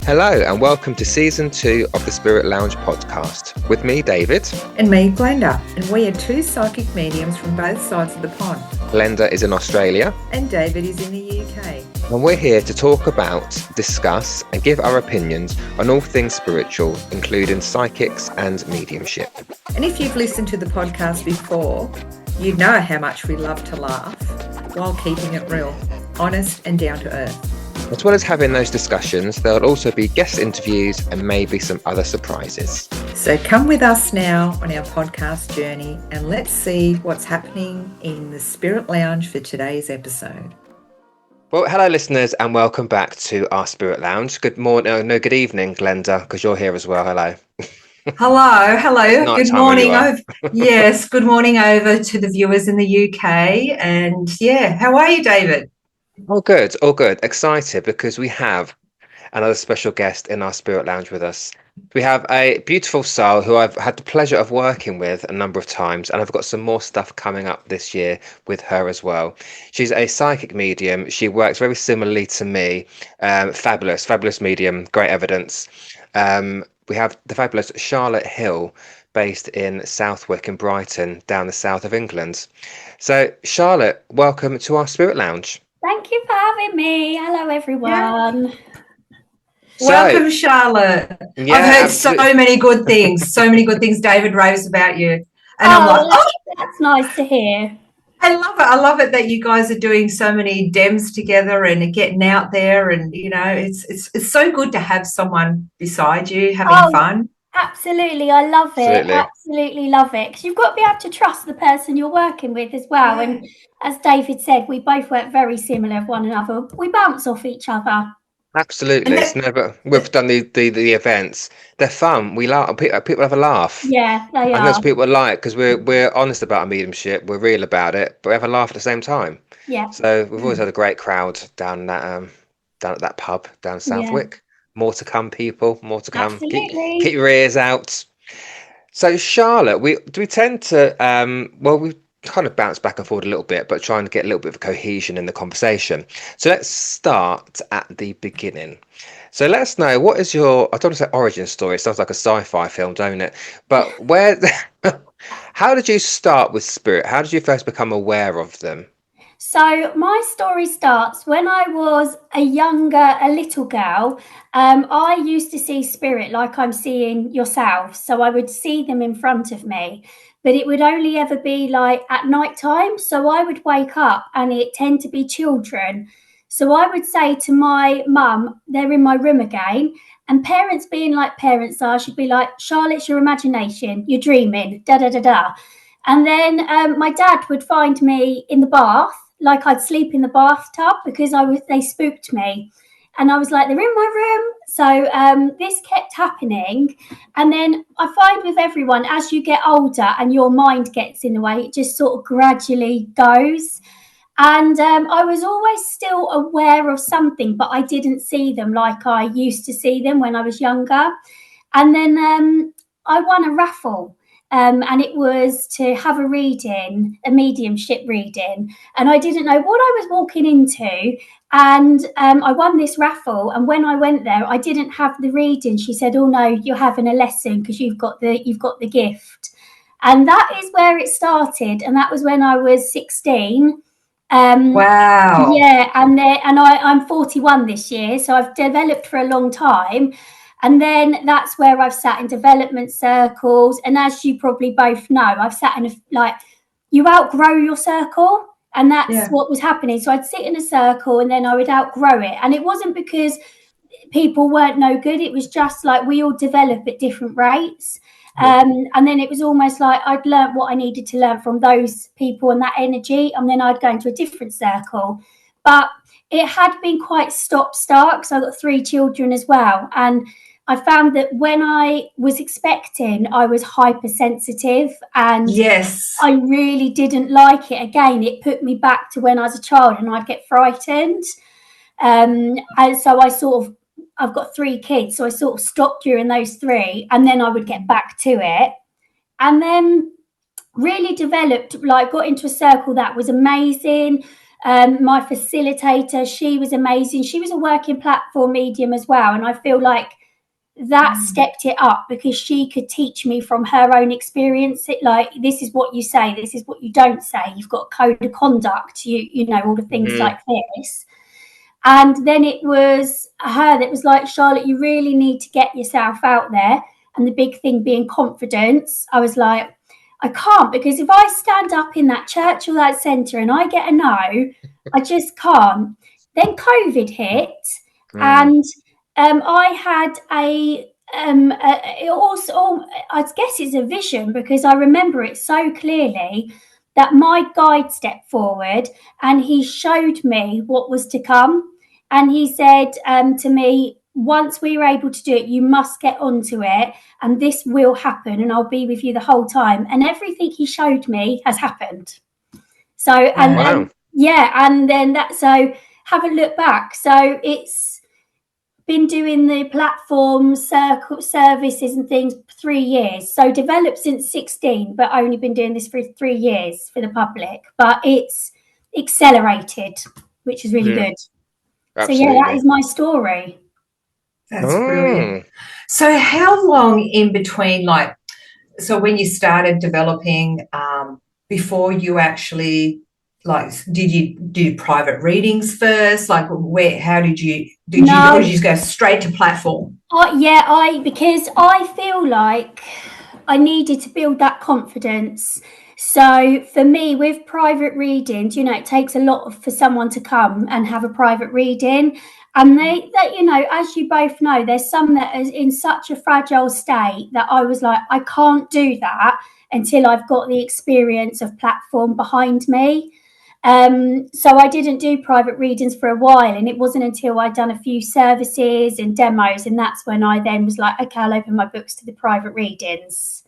Hello and welcome to Season 2 of the Spirit Lounge podcast. With me, David. And me, Glenda. And we are two psychic mediums from both sides of the pond. Glenda is in Australia. And David is in the UK. And we're here to talk about, discuss and give our opinions on all things spiritual, including psychics and mediumship. And if you've listened to the podcast before, you know how much we love to laugh while keeping it real, honest and down to earth. As well as having those discussions, there will also be guest interviews and maybe some other surprises. So come with us now on our podcast journey and let's see what's happening in the Spirit Lounge for today's episode. Well, hello listeners and welcome back to our Spirit Lounge. Good morning, good evening, Glenda, because you're here as well. Hello. Hello. Good morning. Yes, good morning over to the viewers in the UK. And yeah, how are you, David? All good. Excited because we have another special guest in our Spirit Lounge with us. We have a beautiful soul who I've had the pleasure of working with a number of times, and I've got some more stuff coming up this year with her as well. She's a psychic medium. She works very similarly to me. Fabulous medium, great evidence. We have the fabulous Charlotte Hill, based in Southwick in Brighton, down the south of England. So, Charlotte, welcome to our Spirit Lounge. Thank you for having me. Hello, everyone. So, welcome, Charlotte. Yeah, I've heard so many good things. David raves about you. And I'm like, that's nice to hear. I love it that you guys are doing so many dems together and getting out there. And, you know, it's so good to have someone beside you having fun. Absolutely. I love it. Absolutely love it. Because you've got to be able to trust the person you're working with as well. Yeah. And as David said, we both work very similar with one another. We bounce off each other. Absolutely. We've done the events. They're fun. We laugh. People have a laugh. Yeah, they are. And that's what people like because we're honest about our mediumship. We're real about it, but we have a laugh at the same time. Yeah. So we've always had a great crowd down at that pub down Southwick. Yeah. More to come, people. More to come. Keep your ears out. So, Charlotte, we tend to we kind of bounce back and forward a little bit, but trying to get a little bit of cohesion in the conversation. So let's start at the beginning. So let us know, what is your, I don't want to say origin story, it sounds like a sci-fi film, don't it? But how did you start with spirit? How did you first become aware of them? So my story starts when I was a little girl. I used to see spirit like I'm seeing yourself. So I would see them in front of me, but it would only ever be like at night time. So I would wake up and it tend to be children. So I would say to my mum, they're in my room again. And parents being like parents are, she'd be like, Charlotte, it's your imagination. You're dreaming, da-da-da-da. And then my dad would find me in the bath. Like I'd sleep in the bathtub because they spooked me. And I was like, they're in my room. So this kept happening. And then I find with everyone, as you get older and your mind gets in the way, it just sort of gradually goes. And I was always still aware of something, but I didn't see them like I used to see them when I was younger. And then I won a raffle. And it was to have a reading, a mediumship reading. And I didn't know what I was walking into. And I won this raffle. And when I went there, I didn't have the reading. She said, oh, no, you're having a lesson because you've got the gift. And that is where it started. And that was when I was 16. Wow. Yeah. And I'm 41 this year. So I've developed for a long time. And then that's where I've sat in development circles. And as you probably both know, I've sat in you outgrow your circle. And that's what was happening. So I'd sit in a circle and then I would outgrow it. And it wasn't because people weren't no good. It was just like we all develop at different rates. And then it was almost like I'd learned what I needed to learn from those people and that energy. And then I'd go into a different circle. But it had been quite stop-start because I've got 3 children as well. And I found that when I was expecting, I was hypersensitive and I really didn't like it. Again, it put me back to when I was a child and I'd get frightened. And so I've got 3 kids, so I sort of stopped during those 3 and then I would get back to it. And then really developed, got into a circle that was amazing. My facilitator, she was amazing. She was a working platform medium as well. And I feel like that stepped it up because she could teach me from her own experience. It like, this is what you say, this is what you don't say. You've got a code of conduct, you know, all the things like this. And then it was her that was like, Charlotte, you really need to get yourself out there. And the big thing being confidence. I was like, I can't, because if I stand up in that church or that centre and I get a no, I just can't. Then COVID hit, and I had it also, I guess it's a vision, because I remember it so clearly that my guide stepped forward and he showed me what was to come. And he said to me, once we were able to do it, you must get onto it and this will happen and I'll be with you the whole time. And everything he showed me has happened. So, and then so haven't looked back. So it's been doing the platform circle services and things 3 years. So developed since 16, but only been doing this for 3 years for the public. But it's accelerated, which is really good. Absolutely. So yeah, that is my story. That's brilliant. So how long in between, like, so when you started developing, before you actually, like, did you do private readings first? Like, how did you, or did you just go straight to platform? Because I feel like I needed to build that confidence. So for me, with private readings, you know, it takes a lot for someone to come and have a private reading. And that, you know, as you both know, there's some that is in such a fragile state that I was like, I can't do that until I've got the experience of platform behind me. So I didn't do private readings for a while, and it wasn't until I'd done a few services and demos, and that's when I then was like, okay, I'll open my books to the private readings.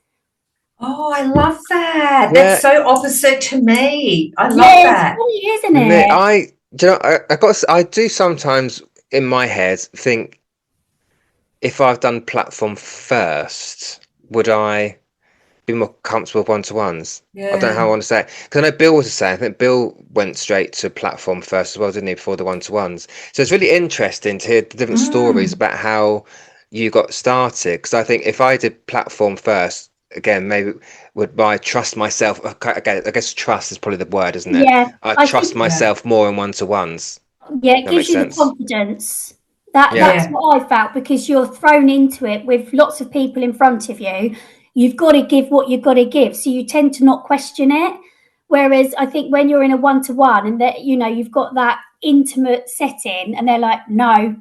Oh, I love that. Yeah. That's so opposite to me. I love that. It's funny, isn't it? I do sometimes in my head think, if I've done platform first, would I be more comfortable with one-to-ones? I don't know how I want to say it, because I know Bill was the same. I think Bill went straight to platform first as well, didn't he, before the one-to-ones? So it's really interesting to hear the different stories about how you got started, because I think if I did platform first, again, maybe would I trust myself? Again, I guess trust is probably the word, isn't it? Yeah, I trust myself more in one-to-ones. Yeah, it gives you the confidence. That's what I felt, because you're thrown into it with lots of people in front of you. You've got to give what you've got to give, so you tend to not question it. Whereas I think when you're in a one-to-one and that, you know, you've got that intimate setting and they're like, no,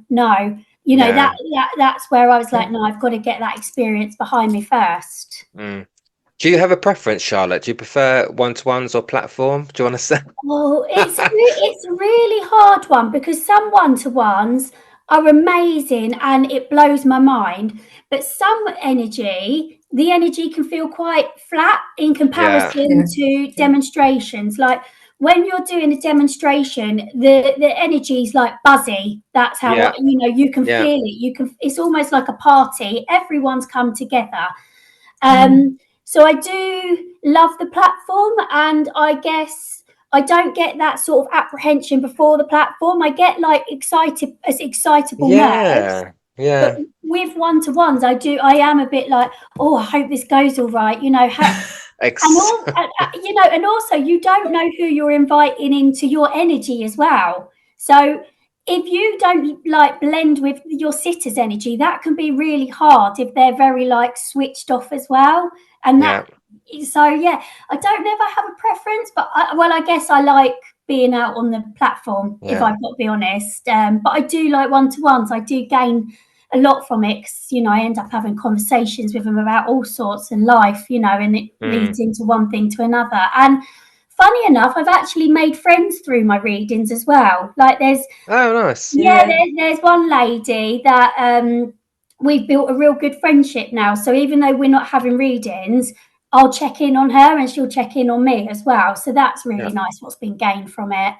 you know, that's where I was like, no, I've got to get that experience behind me first. Do you have a preference, Charlotte? Do you prefer one-to-ones or platform? Do you want to say? Oh, it's a really hard one, because some one-to-ones are amazing and it blows my mind. But some the energy can feel quite flat in comparison to demonstrations. Like when you're doing a demonstration, the energy is like buzzy. That's how you know, you can feel it. It's almost like a party. Everyone's come together. So I do love the platform, and I guess I don't get that sort of apprehension before the platform. I get like excitable nerves. But with one-to-ones, I am a bit like, oh, I hope this goes all right, you know. You know, and also you don't know who you're inviting into your energy as well. So if you don't like blend with your sitter's energy, that can be really hard if they're very like switched off as well. And so I don't never have a preference, but I guess I like being out on the platform, if I've got to be honest. But I do like one-to-ones. I do gain a lot from it, because, you know, I end up having conversations with them about all sorts in life, you know, and it leads into one thing to another. And funny enough, I've actually made friends through my readings as well. Like there's there's one lady that we've built a real good friendship now. So even though we're not having readings, I'll check in on her and she'll check in on me as well. So that's really nice what's been gained from it.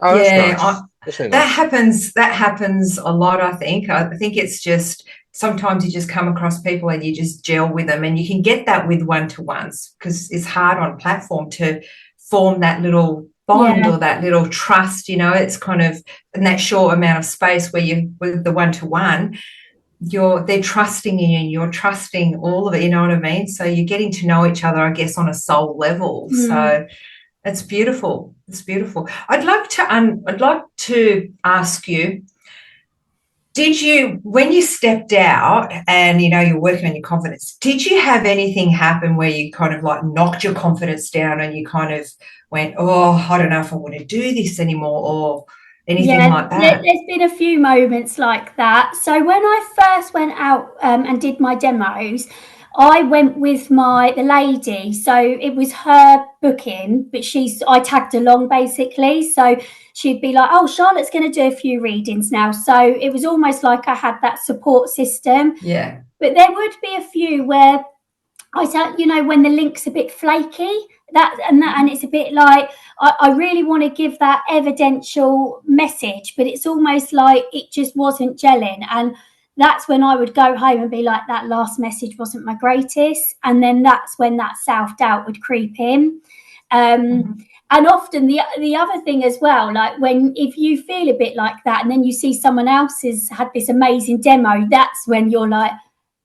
Oh, that's nice. That happens a lot, I think. I think it's just sometimes you just come across people and you just gel with them, and you can get that with one-to-ones, because it's hard on platform to form that little bond or that little trust, you know. It's kind of in that short amount of space where you with the one-to-one, they're trusting you and you're trusting all of it, you know what I mean? So you're getting to know each other, I guess, on a soul level. So it's beautiful. It's beautiful. I'd like to ask you, did you, when you stepped out and, you know, you're working on your confidence, did you have anything happen where you kind of like knocked your confidence down and you kind of went, oh, I don't know if I want to do this anymore, or anything like that? There's been a few moments like that. So when I first went out and did my demos, I went with the lady. So it was her booking, but I tagged along basically. So she'd be like, oh, Charlotte's going to do a few readings now. So it was almost like I had that support system. Yeah. But there would be a few where I said, you know, when the link's a bit flaky, and it's a bit like I really want to give that evidential message, but it's almost like it just wasn't gelling. And that's when I would go home and be like, that last message wasn't my greatest. And then that's when that self-doubt would creep in. And often the other thing as well, like if you feel a bit like that and then you see someone else has had this amazing demo, that's when you're like,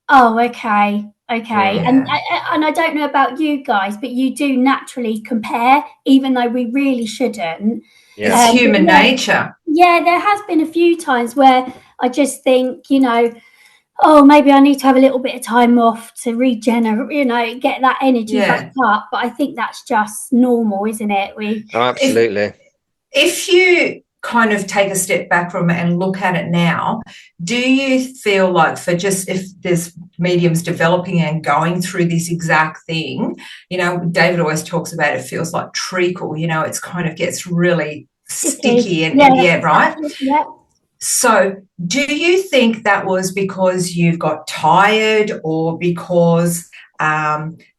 oh, okay. And I don't know about you guys, but you do naturally compare, even though we really shouldn't. It's human nature. Yeah, there has been a few times where I just think, you know, oh, maybe I need to have a little bit of time off to regenerate, you know, get that energy back up. But I think that's just normal, isn't it? Absolutely. If you kind of take a step back from it and look at it now, do you feel like if there's mediums developing and going through this exact thing, you know, David always talks about it feels like treacle, you know, it's kind of gets really sticky and right? Yeah. So do you think that was because you've got tired, or because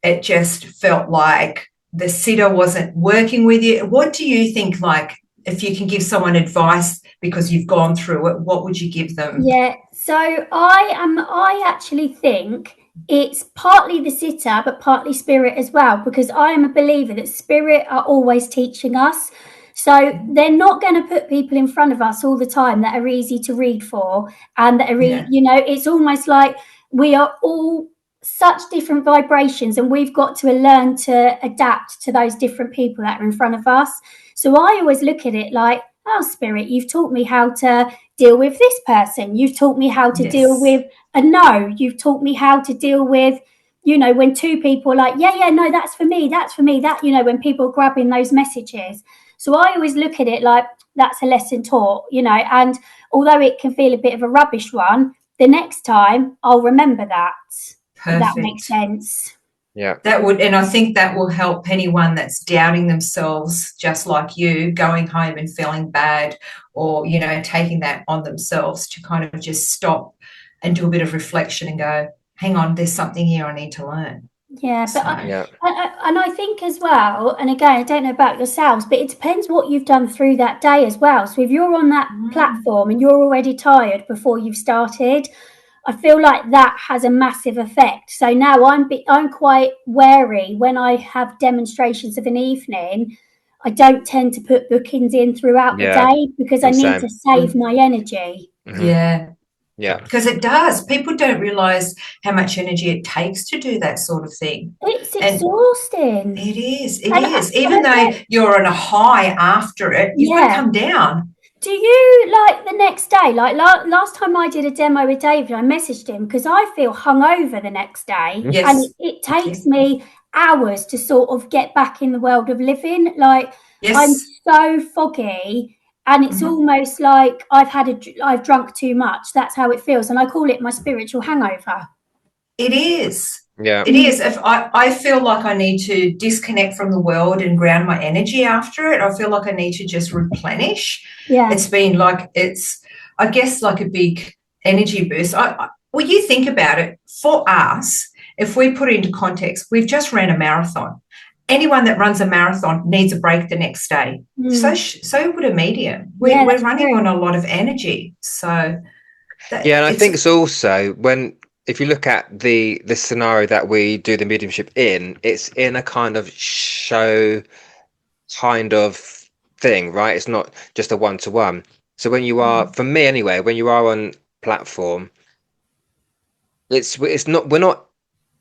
it just felt like the sitter wasn't working with you? What do you think, like, if you can give someone advice because you've gone through it, what would you give them? Yeah, so I actually think it's partly the sitter, but partly spirit as well, because I am a believer that spirit are always teaching us. So they're not going to put people in front of us all the time that are easy to read for, and that are, you know, it's almost like we are all such different vibrations, and we've got to learn to adapt to those different people that are in front of us. So I always look at it like, oh, spirit, you've taught me how to deal with this person. You've taught me how to deal with a no. You've taught me how to deal with, you know, when two people are like, no, that's for me, that, you know, when people are grabbing those messages. So I always look at it like that's a lesson taught, you know, and although it can feel a bit of a rubbish one, the next time I'll remember that. Perfect. That makes sense. Yeah. That would, and I think that will help anyone that's doubting themselves, just like you, going home and feeling bad, or, you know, taking that on themselves, to kind of just stop and do a bit of reflection and go, hang on, there's something here I need to learn. Yeah, but and I think as well, and again, I don't know about yourselves, but it depends what you've done through that day as well. So if you're on that platform and you're already tired before you've started, I feel like that has a massive effect. So now I'm quite wary when I have demonstrations of an evening. I don't tend to put bookings in throughout the day, because I need to save my energy. Yeah, because it does. People don't realise how much energy it takes to do that sort of thing. It's exhausting. It is. Even though you're on a high after it, you've got to come down. Do you, like, the next day, like last time I did a demo with David, I messaged him because I feel hungover the next day. Yes. And it takes me hours to sort of get back in the world of living. Like, I'm so foggy, and it's almost like I've drunk too much. That's how it feels. And I call it my spiritual hangover. It is. Yeah. It is. If I feel like I need to disconnect from the world and ground my energy after it, I feel like I need to just replenish. Yeah. It's been like, I guess, like a big energy boost. Well, you think about it, for us, if we put it into context, we've just ran a marathon. Anyone that runs a marathon needs a break the next day. So would a medium. We're running on a lot of energy. So and I think it's also if you look at the scenario that we do the mediumship in, it's in a kind of show kind of thing, right? It's not just a one-to-one. So when you are, for me anyway, when you are on platform, it's not, we're not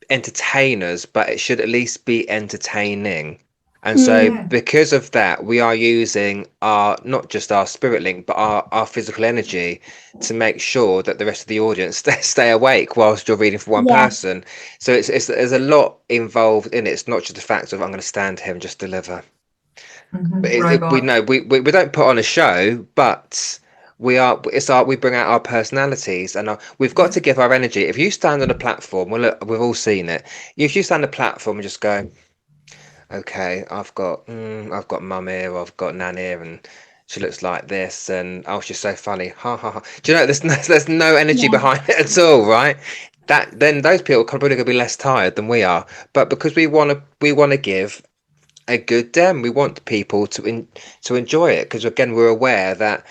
entertainers, but it should at least be entertaining. And so Mm, Yeah. because of that, we are using our, not just our spirit link, but our physical energy to make sure that the rest of the audience stay awake whilst you're reading for one yeah, person. So it's there's a lot involved in it. It's not just the fact of I'm going to stand here and just deliver. But we Robot. know we don't put on a show, but we bring out our personalities, and we've got to give our energy. If you stand on a platform, well, look, we've all seen it. If you stand on a platform and just go, okay, I've got mum here, or I've got nan here, and she looks like this, and oh, she's so funny, ha ha ha. Do you know there's no energy yeah, behind it at all, right? That then those people are probably going to be less tired than we are, but because we want to give a good dem. We want people to enjoy it because again we're aware that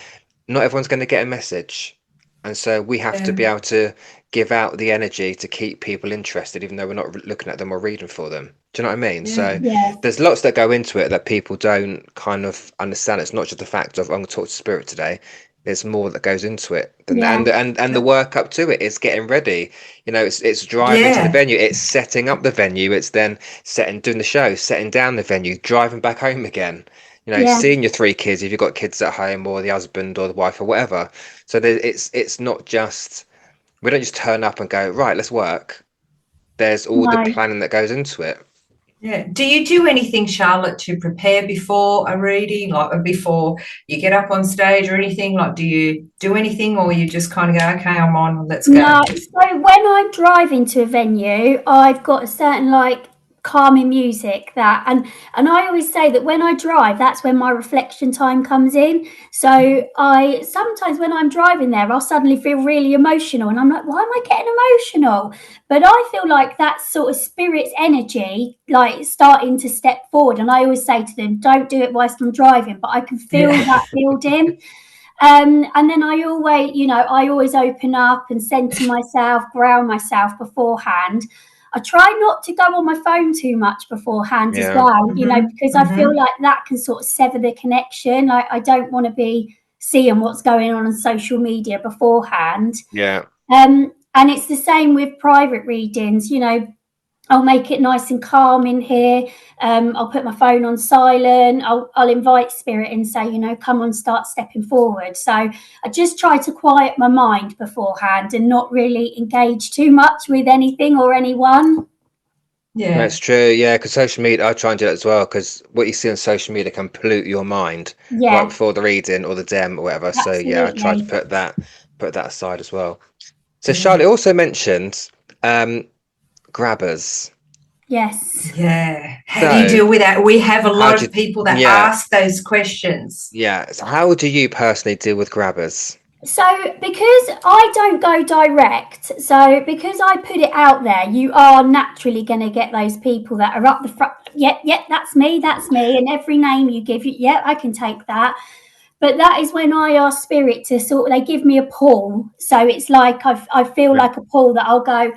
not everyone's going to get a message, and so we have to Yeah. be able to give out the energy to keep people interested, even though we're not looking at them or reading for them. Do you know what I mean? Yeah. So yeah, there's lots that go into it that people don't kind of understand. It's not just the fact of I'm going to talk to spirit today. There's more that goes into it than that. yeah, And the work up to it is getting ready. It's driving to the Yeah. venue, it's setting up the venue, it's then doing the show, setting down the venue, driving back home again. yeah. Seeing your three kids if you've got kids at home, or the husband or the wife or whatever. So it's not just, we don't just turn up and go, right, let's work. There's all the No. planning that goes into it. Yeah. Do you do anything, Charlotte, to prepare before a reading, like or before you get up on stage or anything? Like, do you do anything, or you just kind of go, okay, I'm on, let's go? No, so when I'm driving to a venue, I've got a certain like calming music and I always say that when I drive, that's when my reflection time comes in. So I sometimes when I'm driving there, I'll suddenly feel really emotional and I'm like, why am I getting emotional? But I feel like that's sort of spirit's energy, like starting to step forward. And I always say to them, don't do it whilst I'm driving, but I can feel Yeah. that building. And then I always open up and center myself, ground myself beforehand. I try not to go on my phone too much beforehand as Yeah, well, because I feel Mm-hmm. like that can sort of sever the connection. Like I don't want to be seeing what's going on social media beforehand. yeah, And it's the same with private readings, I'll make it nice and calm in here. I'll put my phone on silent. I'll invite spirit and say, come on, start stepping forward. So I just try to quiet my mind beforehand and not really engage too much with anything or anyone. Yeah. that's true. Yeah, because social media, I try and do that as well. Because what you see on social media can pollute your mind right Yeah, before the reading or the dem or whatever. So yeah, I try to absolutely. put that aside as well. So Yeah. Charlotte also mentioned um, grabbers. Yes. Yeah. How do you So deal with that? We have a how lot do of you, people that yeah, ask those questions. yeah. So how do you personally deal with grabbers? So, because I don't go direct, so because I put it out there, you are naturally going to get those people that are up the front. Yep, yep, that's me, that's me. And every name you give, yeah, I can take that. But that is when I ask spirit to they give me a pull. So it's like I feel Yeah, like a pull that I'll go,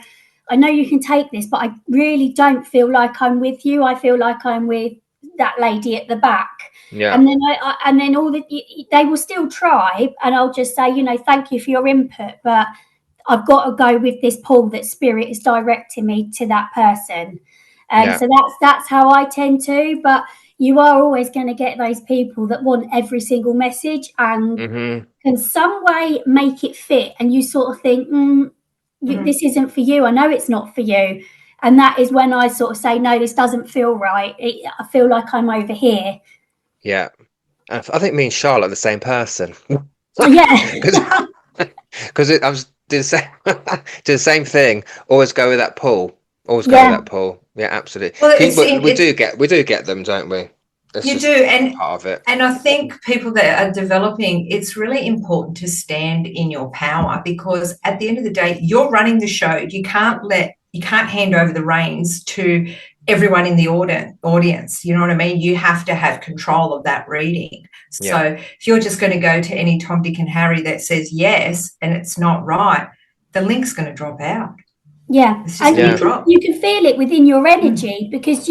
I know you can take this, but I really don't feel like I'm with you. I feel like I'm with that lady at the back. yeah, And then and then they will still try, and I'll just say, thank you for your input, but I've got to go with this pull that spirit is directing me to that person. yeah. So that's how I tend to. But you are always going to get those people that want every single message and Mm-hmm. can some way make it fit, and you sort of think, Mhm. this isn't for you. I know it's not for you. And that is when I sort of say, no, this doesn't feel right. I feel like I'm over here. Yeah. And I think me and Charlotte are the same person. Because Yeah. because I was do the same do the same thing. Always go with that pull. Always go with Yeah. that pull. Yeah, absolutely. Well, But we do get them, don't we? It's you do, just and part of it. I think people that are developing, it's really important to stand in your power because at the end of the day, you're running the show. You can't hand over the reins to everyone in the audience. You know what I mean? You have to have control of that reading. So Yeah. if you're just going to go to any Tom, Dick, and Harry that says yes and it's not right, the link's going to drop out. Yeah, It's just and going to Yeah. drop. you can feel it within your Mm. energy because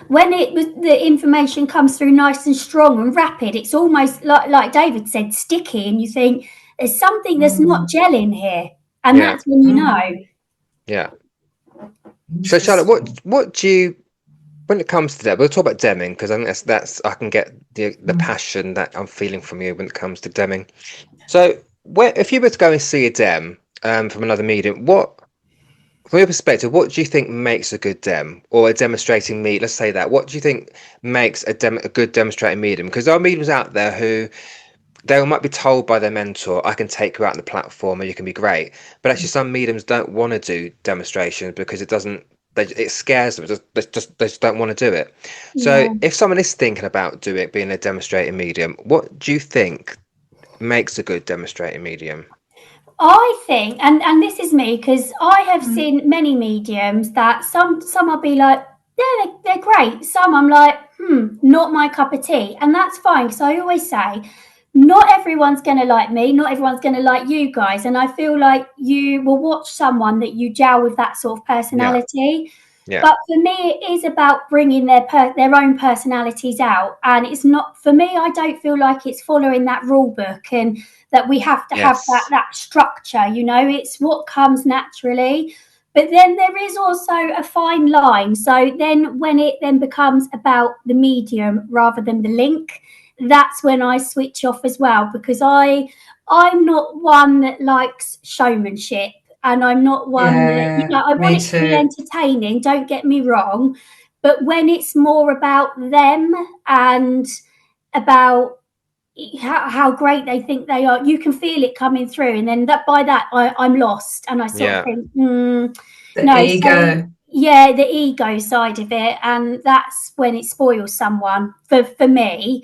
when the information comes through nice and strong and rapid, it's almost like David said, sticky, and you think there's something that's not gelling here, and Yeah. that's when you know. Yeah. So Charlotte, what do you, when it comes to that, we'll talk about Deming, because I think that's I can get the passion that I'm feeling from you when it comes to Deming. So if you were to go and see a Dem from another medium, from your perspective, what do you think makes a good Dem or a demonstrating medium? Let's say that. What do you think makes a good demonstrating medium? Because there are mediums out there who they might be told by their mentor, I can take you out on the platform and you can be great. But actually, some mediums don't want to do demonstrations because it scares them. They just don't want to do it. So Yeah. if someone is thinking about being a demonstrating medium, what do you think makes a good demonstrating medium? I think, and this is me, because I have seen many mediums that some I'll be like, yeah, they're great. Some I'm like, not my cup of tea, and that's fine, because I always say, not everyone's going to like me, not everyone's going to like you guys, and I feel like you will watch someone that you gel with that sort of Yeah, personality. yeah, But for me, it is about bringing their own personalities out, and it's not for me. I don't feel like it's following that rule book and that we have to have yes, that structure. It's what comes naturally. But then there is also a fine line. So then when it then becomes about the medium rather than the link, that's when I switch off as well, because I'm not one that likes showmanship, and I'm not one that, Yeah, I want me it to be too. entertaining, don't get me wrong, but when it's more about them and about how great they think they are, you can feel it coming through, and then I'm lost, and I sort of yeah, think, The no. So ego. yeah, the ego side of it, and that's when it spoils someone for me.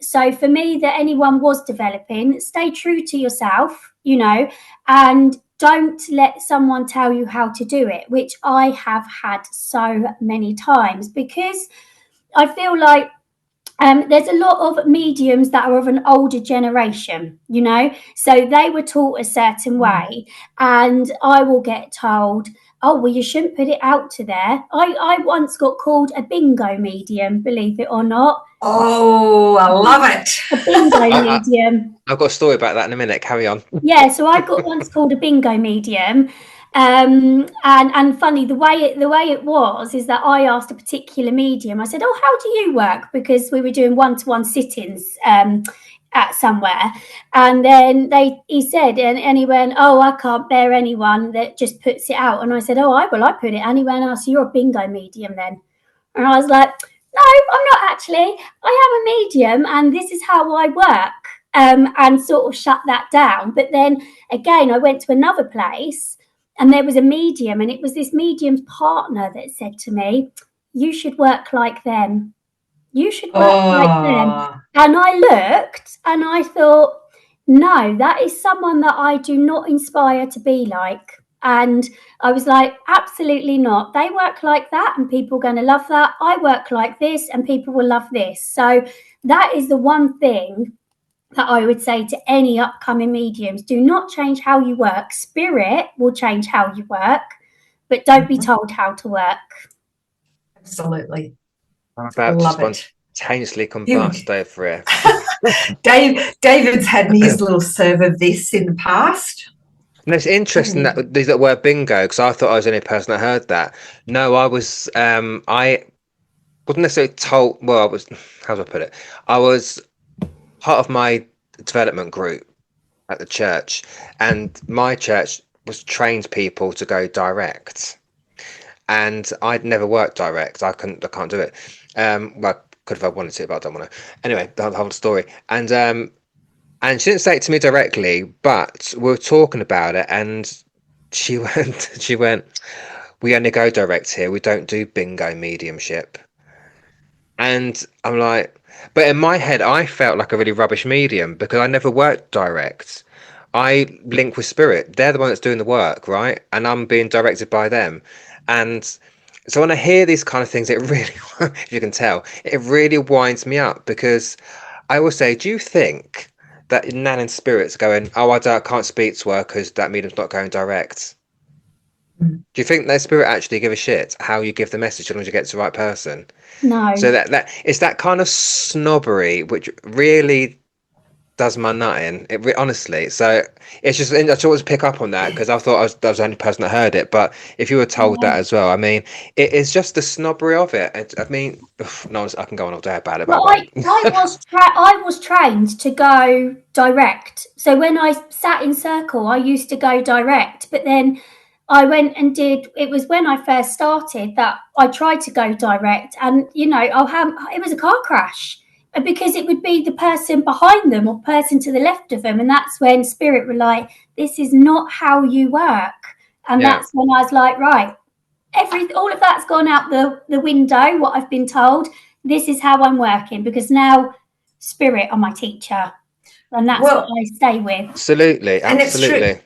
So for me, that anyone was developing, stay true to yourself, and don't let someone tell you how to do it, which I have had so many times, because I feel like there's a lot of mediums that are of an older generation, so they were taught a certain way, and I will get told, oh, well, you shouldn't put it out to there. I once got called a bingo medium, believe it or not. Oh, I love it. A bingo I, I medium. I've got a story about that in a minute. Carry on. Yeah, so I got once called a bingo medium, and funny, the way it was is that I asked a particular medium. I said, "Oh, how do you work?" Because we were doing one-to-one sit-ins at somewhere, and then he said, and he went, "Oh, I can't bear anyone that just puts it out." And I said, "Oh, I put it." And he went, "Oh, so you're a bingo medium then?" And I was like, "No, I'm not actually. I am a medium, and this is how I work." And sort of shut that down. But then again, I went to another place, and there was a medium, and it was this medium's partner that said to me, "You should work like them. You should work like them." Oh, And I looked and I thought, no, that is someone that I do not inspire to be like. And I was like, absolutely not. They work like that and people are going to love that. I work like this and people will love this. So that is the one thing that I would say to any upcoming mediums: do not change how you work. Spirit will change how you work, but don't be told how to work. absolutely. I'm about to Love it. spontaneously You, combust over here. David's had his little serve of this in the past. And it's interesting that there's that word bingo, because I thought I was the only person that heard that. No, I wasn't necessarily told. Well, how do I put it? I was part of my development group at the church, and my church was trained people to go direct, and I'd never worked direct. I can't do it. Well, I could if I wanted to, but I don't want to. Anyway, the whole story. And she didn't say it to me directly, but we were talking about it, and she went, we only go direct here. We don't do bingo mediumship. And I'm like, but in my head, I felt like a really rubbish medium because I never worked direct. I link with spirit. They're the one that's doing the work, right? And I'm being directed by them. And so when I hear these kind of things, it really, if you can tell, it really winds me up, because I will say, do you think that Nan and Spirit's going, oh, can't speak to her because that medium's not going direct? Do you think their spirit actually give a shit how you give the message as long as you get to the right person? So No. that it's that kind of snobbery which really does my nut in. Honestly, so it's just I just always pick up on that because I thought I was the only person that heard it. But if you were told Yeah. that as well, I mean, it is just the snobbery of it. I mean, no, I can go on all day about it, but I Well, won't. I was trained to go direct. So when I sat in circle, I used to go direct. But then I went and did. It was when I first started that I tried to go direct, and I'll have it was a car crash because it would be the person behind them or person to the left of them, and that's when spirit were like, "This is not how you work," and Yeah. that's when I was like, "Right." All of that's gone out the window, what I've been told. This is how I'm working because now spirit are my teacher, and that's what Well, I stay with. Absolutely, and it's true. absolutely.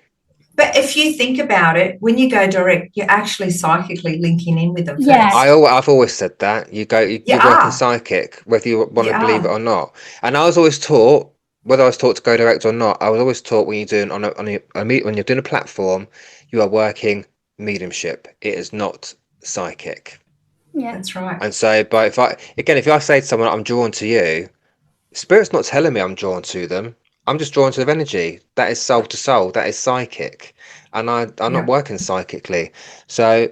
But if you think about it, when you go direct, you're actually psychically linking in with them Yeah, first. I've always said that You you're working are. psychic, whether you want You to believe it are. or not. And I was always taught, whether I was taught to go direct or not, I was always taught when you're doing when you're doing a platform, you are working mediumship. It is not psychic. yeah, That's right. And so, but if I say to someone I'm drawn to you, spirit's not telling me I'm drawn to them. I'm just drawn to their energy. That is soul to soul. That is psychic, and I'm not Yeah. working psychically. So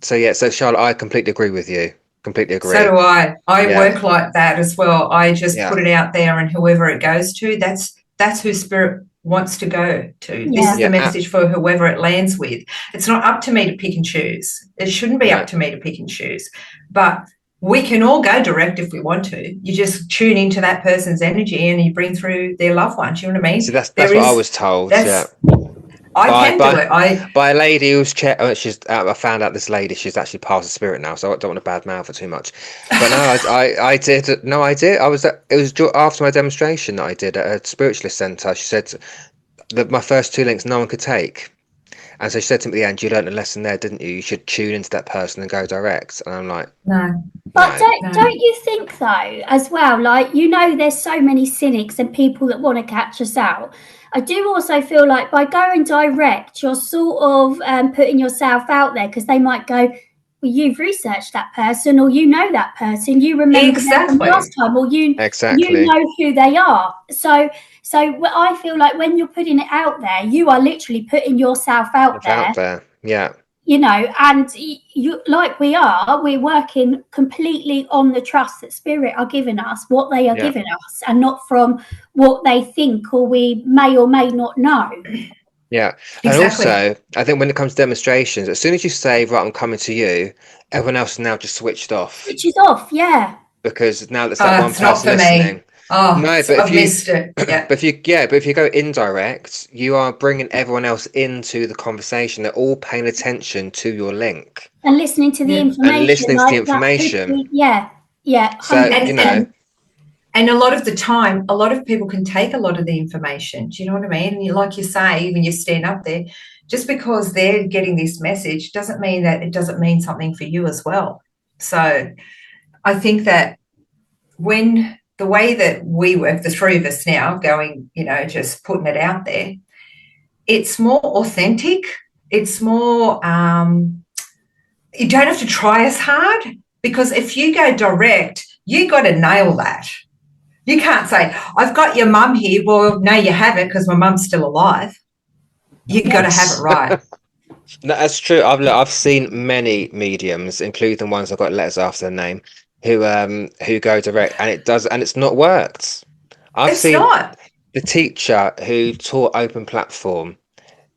so Charlotte, I completely agree with you. Completely So agree. do I. I Yeah, work like that as well. I just yeah, put it out there, and whoever it goes to, that's who spirit wants to go to. This is yeah, the yeah. message for whoever it lands with. It's not up to me to pick and choose. It shouldn't be No. up to me to pick and choose. But we can all go direct if we want to. You just tune into that person's energy and you bring through their loved ones. You know what I See, mean? that's what I was told. Yeah, That's I by can do by it. I by a lady who's she's I found out this lady she's actually past the spirit now, so I don't want to bad mouth her too much. But no, I did no, I did. It was after my demonstration that I did at a spiritualist centre. She said that my first two links no one could take. And so she said to me at the end, you learned a lesson there, didn't you? You should tune into that person and go direct. And I'm like, no, but no. don't you think though, as well, like there's so many cynics and people that want to catch us out. I do also feel like by going direct, you're sort of putting yourself out there because they might go, well, you've researched that person, or that person, you remember them from last exactly. time, or you Exactly. know who they are. So I feel like when you're putting it out there, you are literally putting yourself out It's out there, there. Yeah. and we're working completely on the trust that spirit are giving us, what they are Yeah. giving us, and not from what they think or we may or may not know. Yeah. And Exactly. also, I think when it comes to demonstrations, as soon as you say, right, I'm coming to you, everyone else is now just switched off Which is off, yeah. because now there's that one It's not person for me. listening. Oh, No, so but if I've you, missed it. Yeah, but if you go indirect, you are bringing everyone else into the conversation. They're all paying attention to your link And listening to the yeah. and information, listening to the like that could information. be, yeah, yeah, So, 100%. And a lot of the time, a lot of people can take a lot of the information. Do you know what I mean? And like you say, when you stand up there, just because they're getting this message doesn't mean that it doesn't mean something for you as well. So I think that when the way that we work, the three of us now going, just putting it out there, it's more authentic. It's more, you don't have to try as hard because if you go direct, you got to nail that. You can't say, I've got your mum here. Well, no, you haven't because my mum's still alive. You've got to have it right. no, that's true. I've seen many mediums, including ones I've got letters after their name, who go direct, and it's not worked. I've It's seen not. the teacher who taught open platform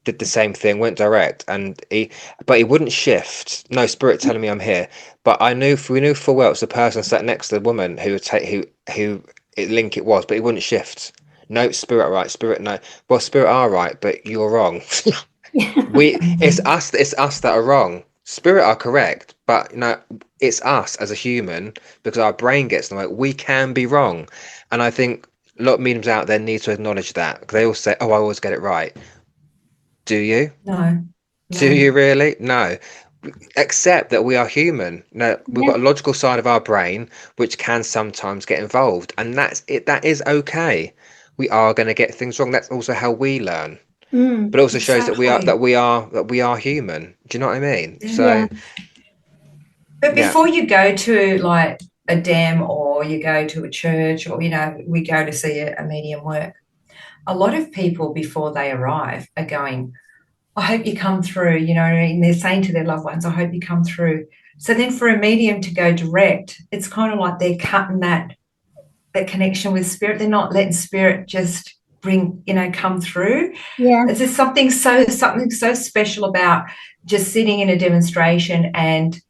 did the same thing, went direct, but he wouldn't shift. No spirit telling me I'm here, but we knew full well it was the person sat next to the woman who would take who it link it was, but he wouldn't shift. No, spirit right, spirit no. Well, spirit are right, but you're wrong. It's us that are wrong. Spirit are correct, but it's us as a human because our brain gets in the way. We can be wrong, and I think a lot of mediums out there need to acknowledge that because they all say, "Oh, I always get it right." Do you? No, Do no. you really? No. Accept that we are human. No, we've Yeah, got a logical side of our brain which can sometimes get involved, and that's it. That is okay. We are going to get things wrong. That's also how we learn. but it also shows that exactly. we are human. Do you know what I mean? Yeah. So But yeah, before you go to like a dam or you go to a church or, we go to see a medium work, a lot of people before they arrive are going, I hope you come through, and they're saying to their loved ones, I hope you come through. So then for a medium to go direct, it's kind of like they're cutting that connection with spirit. They're not letting spirit just come through. Yeah. It's just something so special about just sitting in a demonstration, and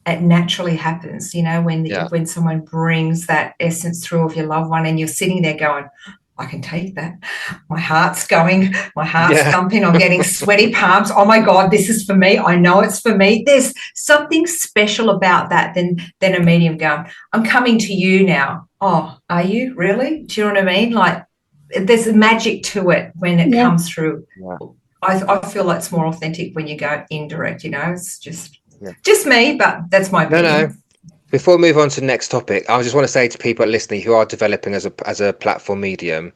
it naturally happens, yeah, when someone brings that essence through of your loved one and you're sitting there going, I can take that. My heart's going, my heart's yeah, thumping, I'm getting sweaty palms. Oh my God, this is for me. I know it's for me. There's something special about that than a medium going, I'm coming to you now. Oh, are you really? Do you know what I mean? Like there's a magic to it when it Yeah. comes through. yeah, I feel like it's more authentic when you go indirect, it's yeah. just me, but that's my No, no. opinion. Before we move on to the next topic, I just want to say to people listening who are developing as a platform medium,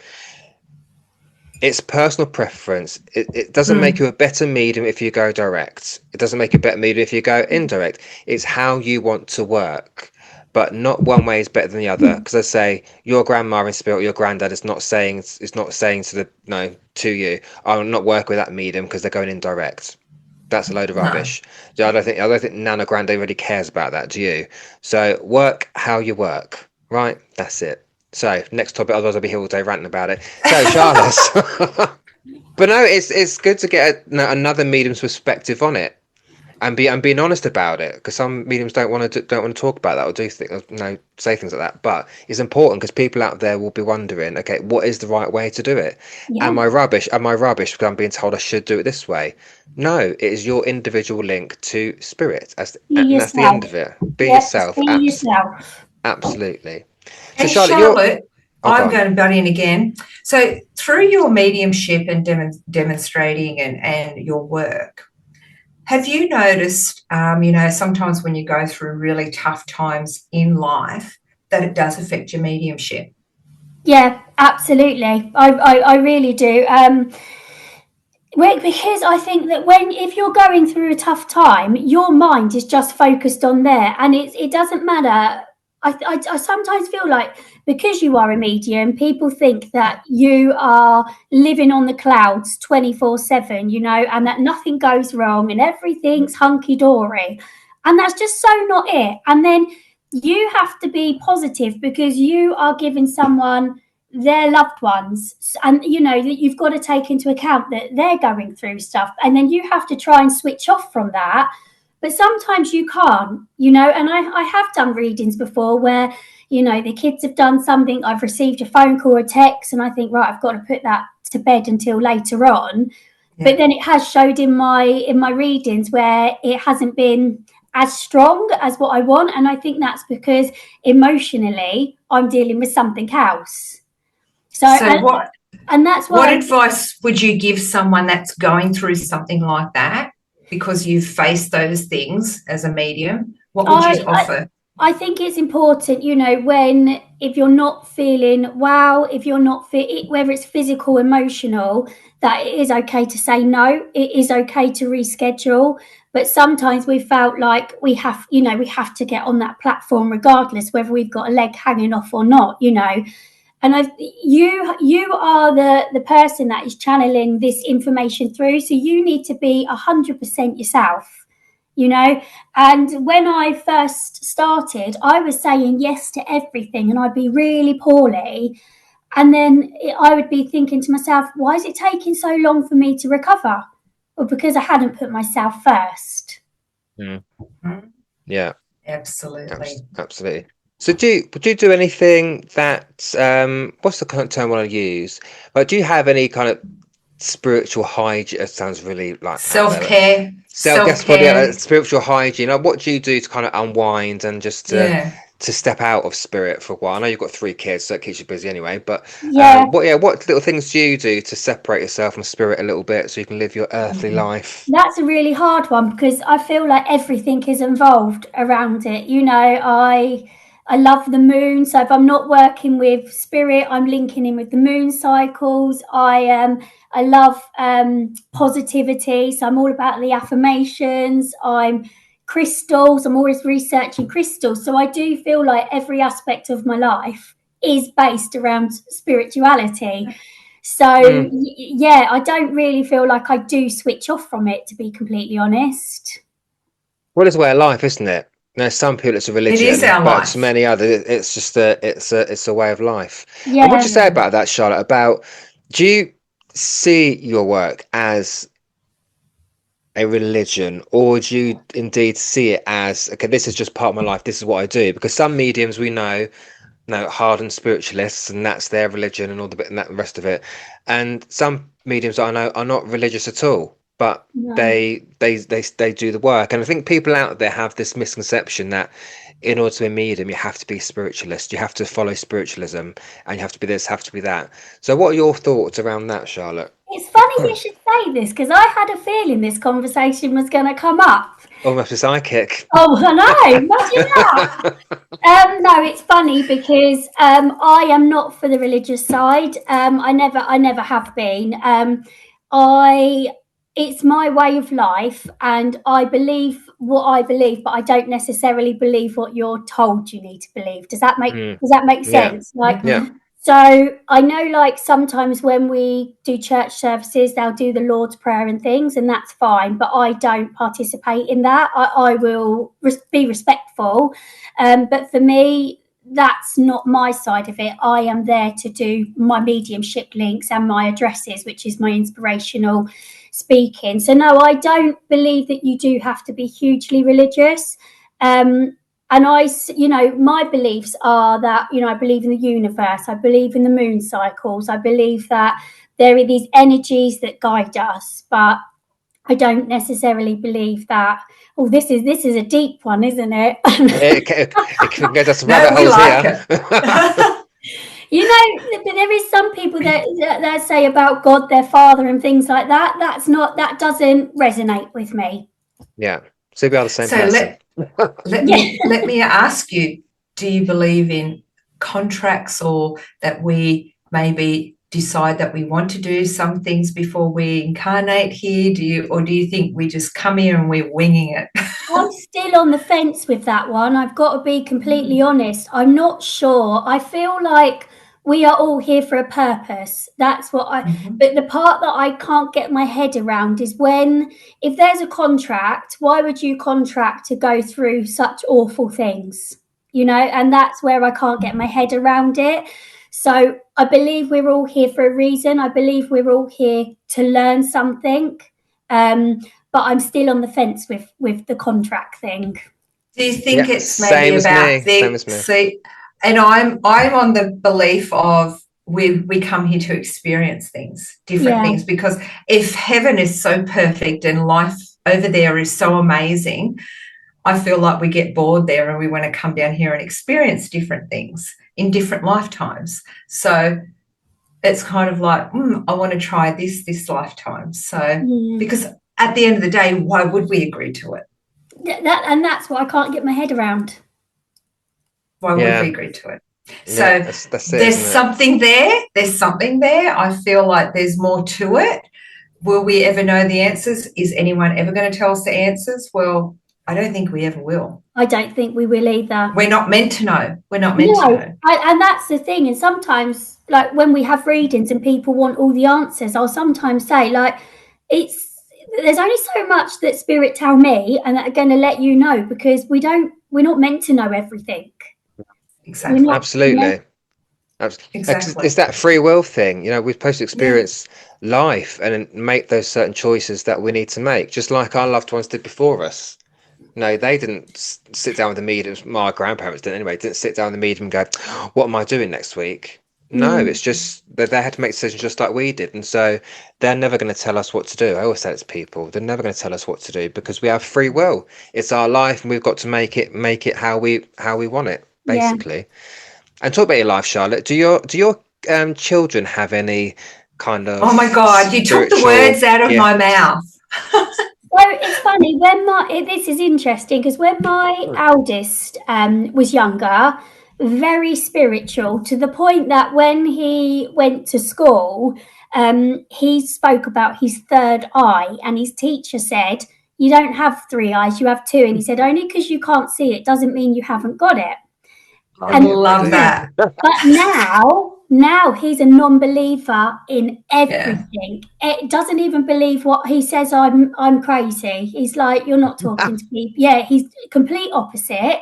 it's personal preference. It doesn't make Mm, you a better medium if you go direct. It doesn't make you a better medium if you go indirect. It's how you want to work, but not one way is better than the other. Because I say your grandma in spirit, or your granddad is not saying to the no to you, I'm not working with that medium because they're going indirect. That's a load of no. rubbish. I don't think Nana Grande really cares about that, do you? So work how you work, right? That's it. So next topic, otherwise I'll be here all day ranting about it. So Charlotte, but no, it's good to get another medium's perspective on it and being honest about it, because some mediums don't want to talk about that or do things, say things like that. But it's important because people out there will be wondering, okay, what is the right way to do it? Yeah. Am I rubbish? Am I rubbish because I'm being told I should do it this way? No, it is your individual link to spirit, Be and that's the end yourself. of it. Be Yeah. Just yourself, be yourself. absolutely. So And Charlotte, you're Charlotte, oh, I'm gone. going to butt in again. So through your mediumship and demonstrating and your work, have you noticed, sometimes when you go through really tough times in life, that it does affect your mediumship? Yeah, absolutely. I really do. Because I think that if you're going through a tough time, your mind is just focused on there, and it doesn't matter. I sometimes feel like because you are a medium, people think that you are living on the clouds 24/7, and that nothing goes wrong and everything's hunky dory, and that's just so not it. And then you have to be positive because you are giving someone their loved ones, and that you've got to take into account that they're going through stuff, and then you have to try and switch off from that. But sometimes you can't, and I have done readings before where the kids have done something, I've received a phone call or a text, and I think, right, I've got to put that to bed until later on. Yeah. But then it has showed in my readings where it hasn't been as strong as what I want, and I think that's because emotionally I'm dealing with something else. So, So and that's what why, advice would you give someone that's going through something like that because you've faced those things as a medium? What would you I, offer? I think it's important, if you're not feeling well, if you're not fit, whether it's physical, emotional, that it is okay to say no. It is okay to reschedule. But sometimes we felt like we have to get on that platform regardless whether we've got a leg hanging off or not. And you are the person that is channeling this information through, so you need to be 100% yourself, and when I first started, I was saying yes to everything, and I'd be really poorly, and then I would be thinking to myself, why is it taking so long for me to recover? Well, because I hadn't put myself first. Mm, Mm, yeah. absolutely. Absolutely. So would you do anything that what's the kind of term I want to use? But do you have any kind of spiritual hygiene? It sounds really like out there. But Self-care, that's probably self-care. spiritual hygiene. Like, what do you do to kind of unwind and just Yeah. to step out of spirit for a while? I know you've got 3 kids, so it keeps you busy anyway. But Yeah, what little things do you do to separate yourself from spirit a little bit so you can live your earthly life? that's a really hard one because I feel like everything is involved around it. I love the moon. So if I'm not working with spirit, I'm linking in with the moon cycles. I love positivity. So I'm all about the affirmations. I'm crystals. I'm always researching crystals. So I do feel like every aspect of my life is based around spirituality. So yeah, I don't really feel like I do switch off from it, to be completely honest. Well, it's a way of life, isn't it? Now, some people it's a It is religion, our but to life. many others, it's just it's a way of life. And what do Yeah. you say about that, Charlotte? About do you see your work as a religion, or do you indeed see it as, okay, this is just part of my life, this is what I do? Because some mediums we know, hardened spiritualists, and that's their religion and all the bit and that and the rest of it. And some mediums that I know are not religious at all, but No. they do the work. And I think people out there have this misconception that in order to be a medium, you have to be a spiritualist, you have to follow spiritualism, and you have to be this, have to be that. So what are your thoughts around that, Charlotte? It's funny you should say this, because I had a feeling this conversation was going to come up. Almost a sidekick. Oh, I know. Imagine that. No, it's funny because I am not for the religious side. I never have been. It's my way of life, and I believe what I believe, but I don't necessarily believe what you're told you need to believe. Does that make Yeah, sense? Like, yeah. so I know, like, sometimes when we do church services, they'll do the Lord's Prayer and things, and that's fine, but I don't participate in that. I will be respectful, but for me, that's not my side of it. I am there to do my mediumship links and my addresses, which is my inspirational speaking. So no, I don't believe that you do have to be hugely religious. And my beliefs are that, I believe in the universe. I believe in the moon cycles. I believe that there are these energies that guide us, but I don't necessarily believe that. Oh, this is a deep one, isn't it? It can get us No, rabbit we holes like here. it. But there is some people that say about God, their father, and things like that. That doesn't resonate with me. Yeah. So we are the same So person. let me ask you, do you believe in contracts, or that we maybe decide that we want to do some things before we incarnate here? Do you think we just come here and we're winging it? I'm still on the fence with that one. I've got to be completely honest. I'm not sure. I feel like we are all here for a purpose. That's what but the part that I can't get my head around is if there's a contract, why would you contract to go through such awful things? And that's where I can't get my head around it. So I believe we're all here for a reason. I believe we're all here to learn something. But I'm still on the fence with the contract thing. Do you think Yeah, it's maybe about same as me. see? And I'm on the belief of we come here to experience things, different things, because if heaven is so perfect and life over there is so amazing, I feel like we get bored there and we want to come down here and experience different things in different lifetimes. So it's kind of like, I want to try this lifetime. So because at the end of the day, why would we agree to it? That's what I can't get my head around. Why would we agree to it? So that's it, there's something there. There's something there. I feel like there's more to it. Will we ever know the answers? Is anyone ever going to tell us the answers? Well, I don't think we ever will. I don't think we will either. We're not meant to know. We're not meant to know. And that's the thing. And sometimes, like, when we have readings and people want all the answers, I'll sometimes say, like, there's only so much that spirit tell me and that are going to let you know, because we're not meant to know everything. Exactly. Absolutely. Exactly. It's that free will thing. We're supposed to experience life and make those certain choices that we need to make, just like our loved ones did before us. No, they didn't sit down with the medium. My grandparents didn't anyway. Didn't sit down with the medium and go, "What am I doing next week?" No, it's just that they had to make decisions just like we did, and so they're never going to tell us what to do. I always say it to people: they're never going to tell us what to do, because we have free will. It's our life, and we've got to make it how we want it, basically. And talk about your life, Charlotte. Do your children have any kind of? Oh my God! You took the words out of my mouth. So it's funny, this is interesting, because when my eldest was younger, very spiritual, to the point that when he went to school, he spoke about his third eye, and his teacher said, "You don't have three eyes, you have two." And he said, "Only because you can't see it doesn't mean you haven't got it." I And love that. but now he's a non-believer in Yeah. everything. It doesn't even believe what he says. I'm crazy. He's like, "You're not talking to me." Yeah, he's complete opposite.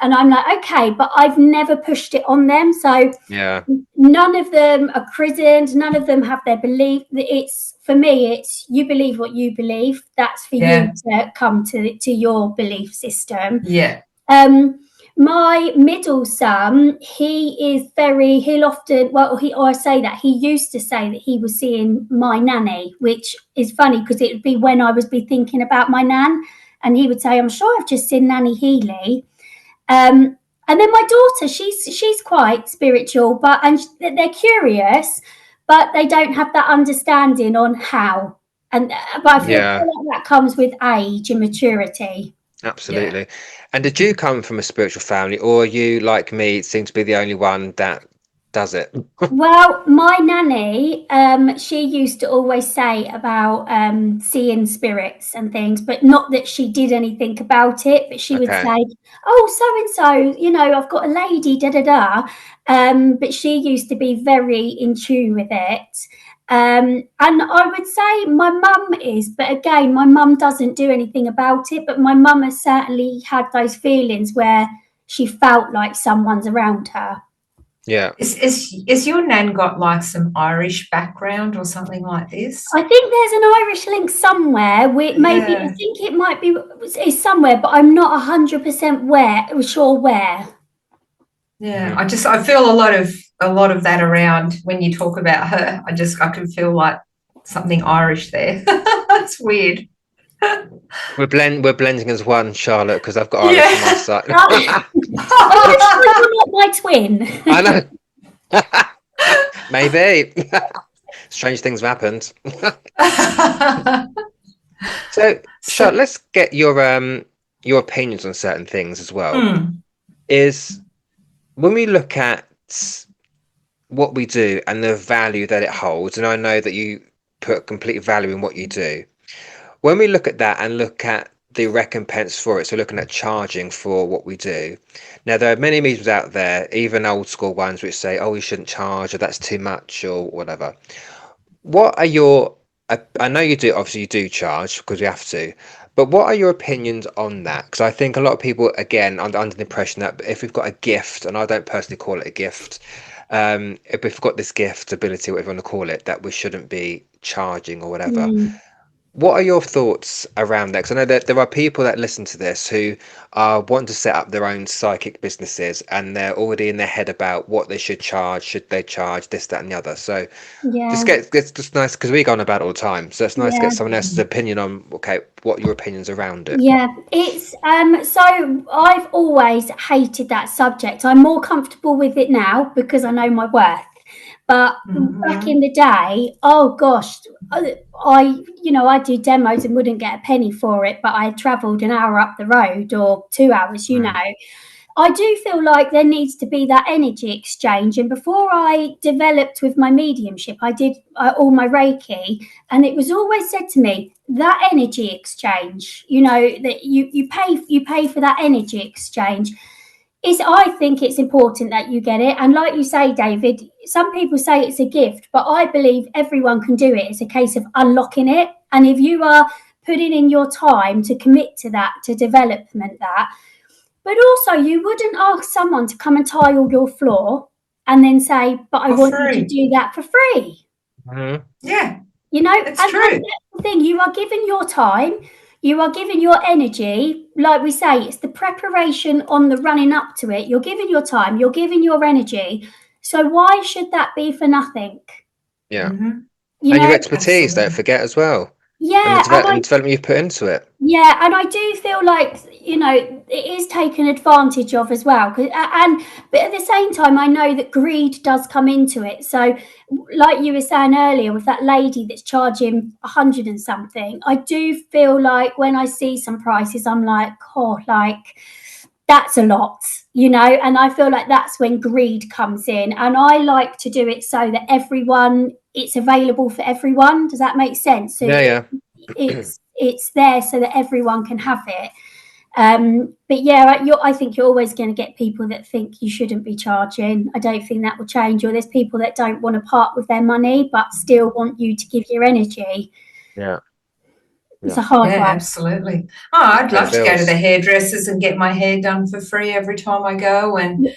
And I'm like, okay, but I've never pushed it on them. So Yeah. none of them are christened. None of them have their belief. It's, for me, it's, you believe what you believe. That's for Yeah. you to come to your belief system. Yeah. My middle son, he'll often, I say that he used to say that he was seeing my nanny, which is funny because it would be when I would be thinking about my nan, and he would say, "I'm sure I've just seen Nanny Healy." And then my daughter, she's quite spiritual, and they're curious, but they don't have that understanding on how. But I feel Yeah. like that comes with age and maturity. Absolutely. Yeah. And did you come from a spiritual family, or you, like me, seem to be the only one that does it? Well, my nanny, she used to always say about seeing spirits and things, but not that she did anything about it. But she would Okay. say, "Oh, so and so, I've got a lady, da da da." But she used to be very in tune with it. And I would say my mum is, but again, my mum doesn't do anything about it. But my mum has certainly had those feelings where she felt like someone's around her. Yeah. Is your nan got like some Irish background or something like this? I think there's an Irish link somewhere. Maybe I Yeah. think it might be is somewhere, but I'm not 100% sure where. Yeah. I feel a lot of that around when you talk about her. I can feel like something Irish there. That's weird. We're blending as one, Charlotte, because I've got Irish on my Yeah. side. Are you sure you're not my twin? I know. Maybe. Strange things have happened. So, Charlotte, So, let's get your opinions on certain things as well. mm, Is when we look at what we do and the value that it holds, and I know that you put complete value in what you do. When we look at that and look at the recompense for it, so looking at charging for what we do. Now, there are many mediums out there, even old school ones, which say, "Oh, you shouldn't charge," or "That's too much," or whatever. What are your? I know you do. Obviously, you do charge because you have to. But what are your opinions on that? Because I think a lot of people, again, are under the impression that if we've got a gift, and I don't personally call it a gift, if we've got this gift, ability, whatever you want to call it, that we shouldn't be charging or whatever. Mm, What are your thoughts around that? Because I know that there are people that listen to this who want to set up their own psychic businesses, and they're already in their head about what they should they charge this, that, and the other. So yeah, it's just nice because we go on about it all the time. So it's nice to yeah. get someone else's opinion on, okay, what your opinions around it. Yeah, it's so I've always hated that subject. I'm more comfortable with it now because I know my worth. But back in mhm, the day, oh gosh, I do demos and wouldn't get a penny for it, but I travelled an hour up the road or 2 hours, Mm. I do feel like there needs to be that energy exchange. And before I developed with my mediumship, I did all my Reiki, and it was always said to me that energy exchange, that you pay for that energy exchange. I think it's important that you get it. And like you say, David, some people say it's a gift, but I believe everyone can do it. It's a case of unlocking it. And if you are putting in your time to commit to that, to development that, but also, you wouldn't ask someone to come and tile your floor and then say, "But I for want you to free. do that for free." Mhm. Yeah, And it's true. that's the thing. You are giving your time, you are giving your energy. Like we say, it's the preparation on the running up to it. You're giving your time, you're giving your energy. So why should that be for nothing? Yeah. Hmm. You And your know, expertise, don't Absolutely. forget as well. And the yeah, and development you've put into it. and I do feel like it is taken advantage of as well. But at the same time, I know that greed does come into it. So, like you were saying earlier, with that lady that's charging 100 and something, I do feel like when I see some prices, I'm like, oh, like that's a lot, and I feel like that's when greed comes in. And I like to do it so that it's available for everyone. Does that make sense? So Yeah, yeah. it's there so that everyone can have it. But yeah, I think you're always going to get people that think you shouldn't be charging. I don't think that will change. Or there's people that don't want to part with their money but still want you to give your energy. Yeah. It's a hard Yeah, one. absolutely. Oh, I'd Pay love to go to bills. the hairdressers and get my hair done for free every time I go, and all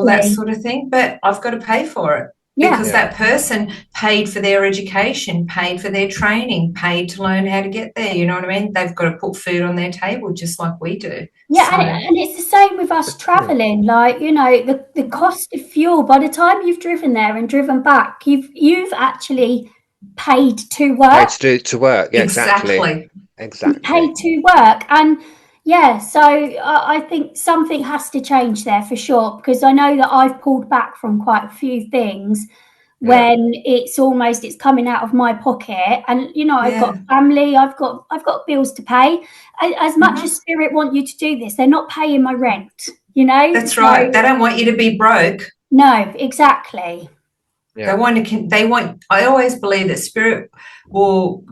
that Exactly. sort of thing. But I've got to pay for it Yeah. because that person paid for their education, paid for their training, paid to learn how to get there. You know what I mean? They've got to put food on their table just like we do. Yeah, So and it's the same with us traveling. Like, the cost of fuel, by the time you've driven there and driven back, you've actually paid to Paid work. to work. Yeah, exactly. exactly. Exactly. Paid to work. And yeah, so I think something has to change there for sure, because I know that I've pulled back from quite a few things Yeah. when it's coming out of my pocket. And I've got Yeah. family, I've got bills to pay. As much hmm as Spirit want you to do this, they're not paying my rent, That's so right. They don't want you to be broke. no, exactly. They Yeah. want to. They want. I always believe that spirit will.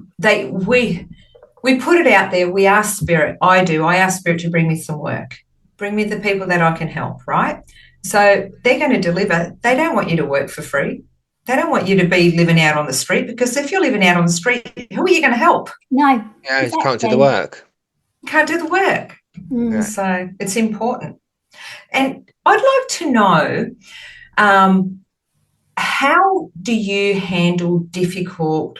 We put it out there. We ask spirit. I do. I ask spirit to bring me some work. Bring me the people that I can help. Right. So they're going to deliver. They don't want you to work for free. They don't want you to be living out on the street, because if you're living out on the street, who are you going to help? No, Yeah, you can't do the exactly. work. You can't do the work. Yeah. So it's important. And I'd like to know, how do you handle difficult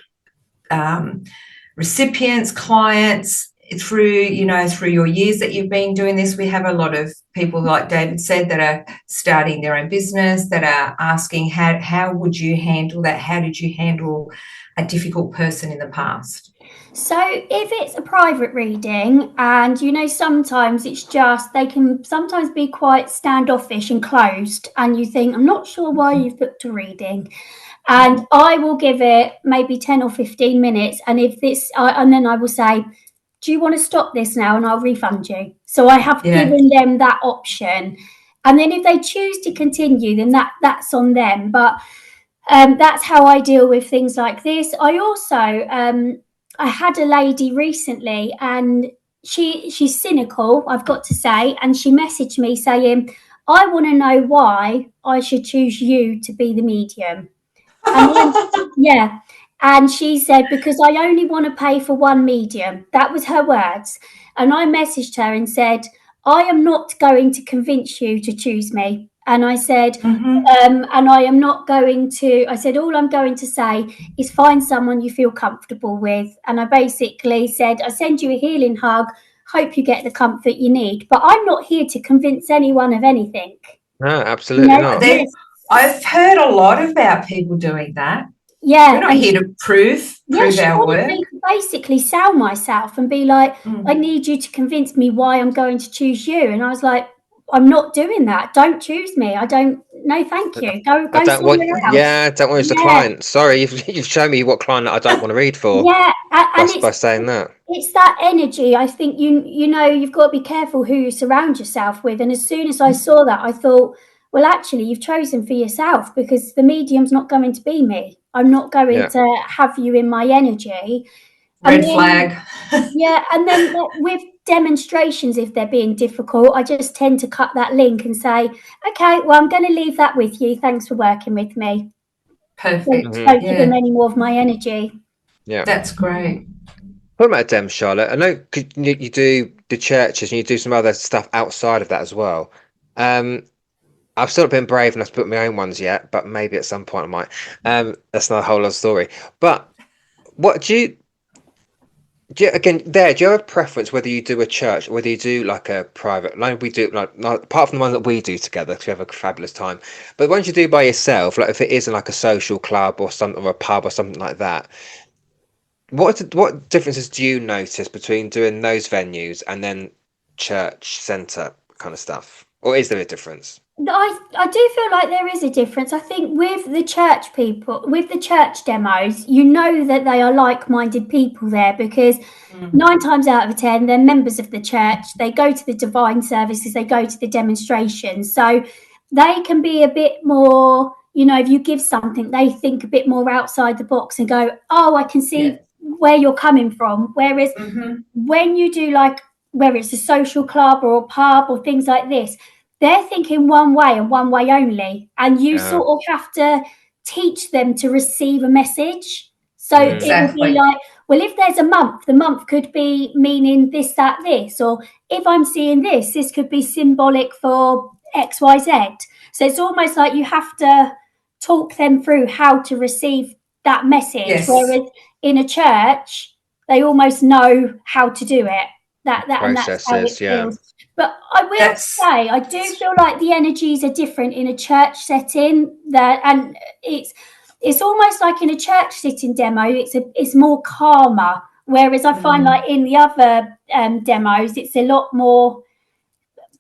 recipients, clients through your years that you've been doing this? We have a lot of people, like David said, that are starting their own business, that are asking, how would you handle that? How did you handle a difficult person in the past? So if it's a private reading, and sometimes they can sometimes be quite standoffish and closed, and you think, I'm not sure why you've booked a reading. And I will give it maybe 10 or 15 minutes. And and then I will say, do you want to stop this now? And I'll refund you. So I have Yeah. given them that option. And then if they choose to continue, then that's on them. But that's how I deal with things like this. I also, I had a lady recently, and she's cynical, I've got to say, and she messaged me saying, I want to know why I should choose you to be the medium. And yeah. And she said, because I only want to pay for one medium. That was her words. And I messaged her and said, I am not going to convince you to choose me. And I said, Mm-hmm. and I am not going to, I said, all I'm going to say is find someone you feel comfortable with. And I basically said, I send you a healing hug. Hope you get the comfort you need. But I'm not here to convince anyone of anything. No, absolutely not. Yes. I've heard a lot about people doing that. Yeah. We're not here to prove She our wanted worth. me to basically sell myself and be like, Mm. I need you to convince me why I'm going to choose you. And I was like, I'm not doing that. Don't choose me. I don't. No, thank you. Go I don't want. somewhere else. Yeah, I don't want to use the Yeah, client. Sorry, you've shown me what client I don't want to read for. yeah, and By saying that. it's that energy. I think you've got to be careful who you surround yourself with. And as soon as I saw that, I thought, well, actually, you've chosen for yourself, because the medium's not going to be me. I'm not going Yeah. to have you in my energy. Red flag. Yeah, and then with demonstrations, if they're being difficult, I just tend to cut that link and say, okay, well, I'm going to leave that with you. Thanks for working with me. Perfect. Don't give them Yeah, any more of my energy. Yeah. that's great. What about Dem, Charlotte? I know you do the churches and you do some other stuff outside of that as well. I've still not been brave enough to put my own ones yet, but maybe at some point I might. That's not a whole other story. But what do you have a preference whether you do a church or whether you do like a private? Like we do, like apart from the one that we do together, because we have a fabulous time. But once you do by yourself, like if it isn't like a social club or something, or a pub or something like that, what differences do you notice between doing those venues and then church centre kind of stuff? Or is there a difference? I do feel like there is a difference. I think with the church people, with the church demos, you know that they are like-minded people there because 9 times out of 10, they're members of the church. They go to the divine services, they go to the demonstrations. So they can be a bit more, if you give something, they think a bit more outside the box and go, oh, I can see where you're coming from. Whereas when you do like, whether it's a social club or a pub or things like this, they're thinking one way and one way only. And you sort of have to teach them to receive a message. So it will be like, well, if there's a month, the month could be meaning this, that, this. Or if I'm seeing this could be symbolic for X, Y, Z. So it's almost like you have to talk them through how to receive that message. Yes. Whereas in a church, they almost know how to do it. And that's how it feels. But I will say, I do feel like the energies are different in a church setting. And it's almost like in a church sitting demo, it's more calmer. Whereas I find like in the other demos, it's a lot more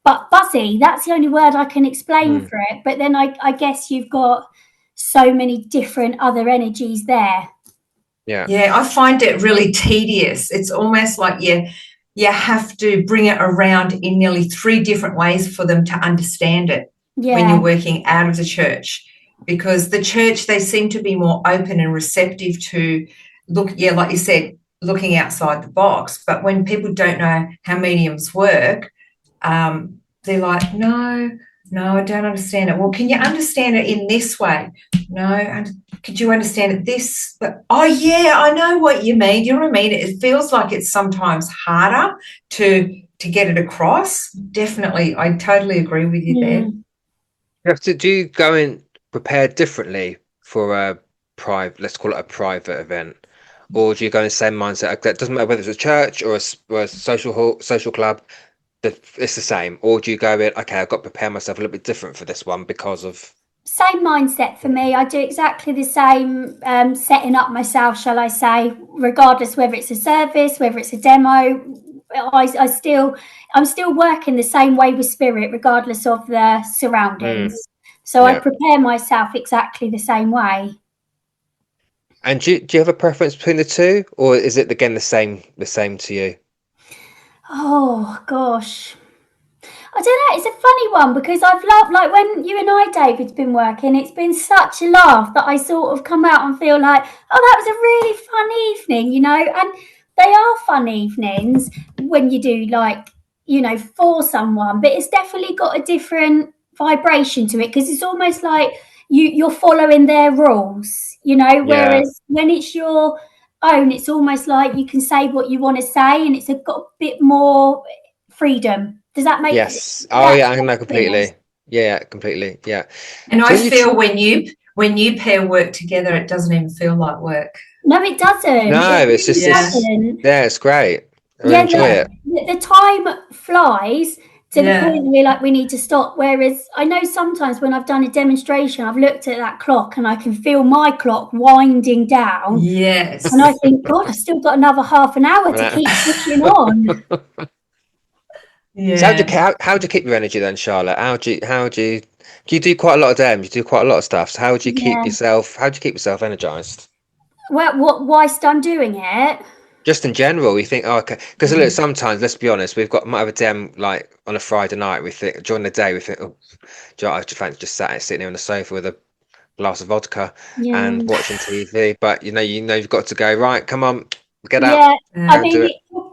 buzzy. That's the only word I can explain for it. But then I guess you've got so many different other energies there. Yeah, I find it really tedious. It's almost like you have to bring it around in nearly 3 different ways for them to understand it when you're working out of the church. Because the church, they seem to be more open and receptive to like you said, looking outside the box. But when people don't know how mediums work, they're like, no, I don't understand it. Well, can you understand it in this way? No, could you understand it this? But oh yeah, I know what you mean. Do you know what I mean? It feels like it's sometimes harder to get it across. Definitely, I totally agree with you there. Do you go in prepared differently for a private, let's call it a private event, or do you go in the same mindset? That doesn't matter whether it's a church or a social club. It's the same, or do you go in, okay, I've got to prepare myself a little bit different for this one because of... Same mindset for me. I do exactly the same setting up myself, shall I say, regardless whether it's a service, whether it's a demo. I'm still working the same way with spirit, regardless of the surroundings. So I prepare myself exactly the same way. And do you have a preference between the two, or is it again the same to you? Oh gosh, I don't know. It's a funny one because I've loved, like when you and I, David's been working, it's been such a laugh that I sort of come out and feel like, oh, that was a really fun evening, and they are fun evenings when you do like, for someone, but it's definitely got a different vibration to it because it's almost like you're following their rules, whereas when it's your own, it's almost like you can say what you want to say and it's got a bit more freedom. Does that make sense? Oh yeah, I know completely. Yeah, completely. Yeah. And so I feel when you pair work together, it doesn't even feel like work. No, it doesn't. No, it's just it's great. I enjoy it. The time flies to the point where like we need to stop. Whereas I know sometimes when I've done a demonstration, I've looked at that clock and I can feel my clock winding down. Yes. And I think, God, I've still got another half an hour to keep pushing on. Yeah. So how do you keep your energy then, Charlotte? Do you do quite a lot of them? You do quite a lot of stuff. So how do you keep yourself energized? Well, whilst I'm doing it? Just in general, we think, oh, okay, because look, sometimes, let's be honest, might have a dem like on a Friday night. We think during the day, we think, oh, I just fancy just sitting here on the sofa with a glass of vodka and watching TV. But you've got to go, right, come on, get up. I mean,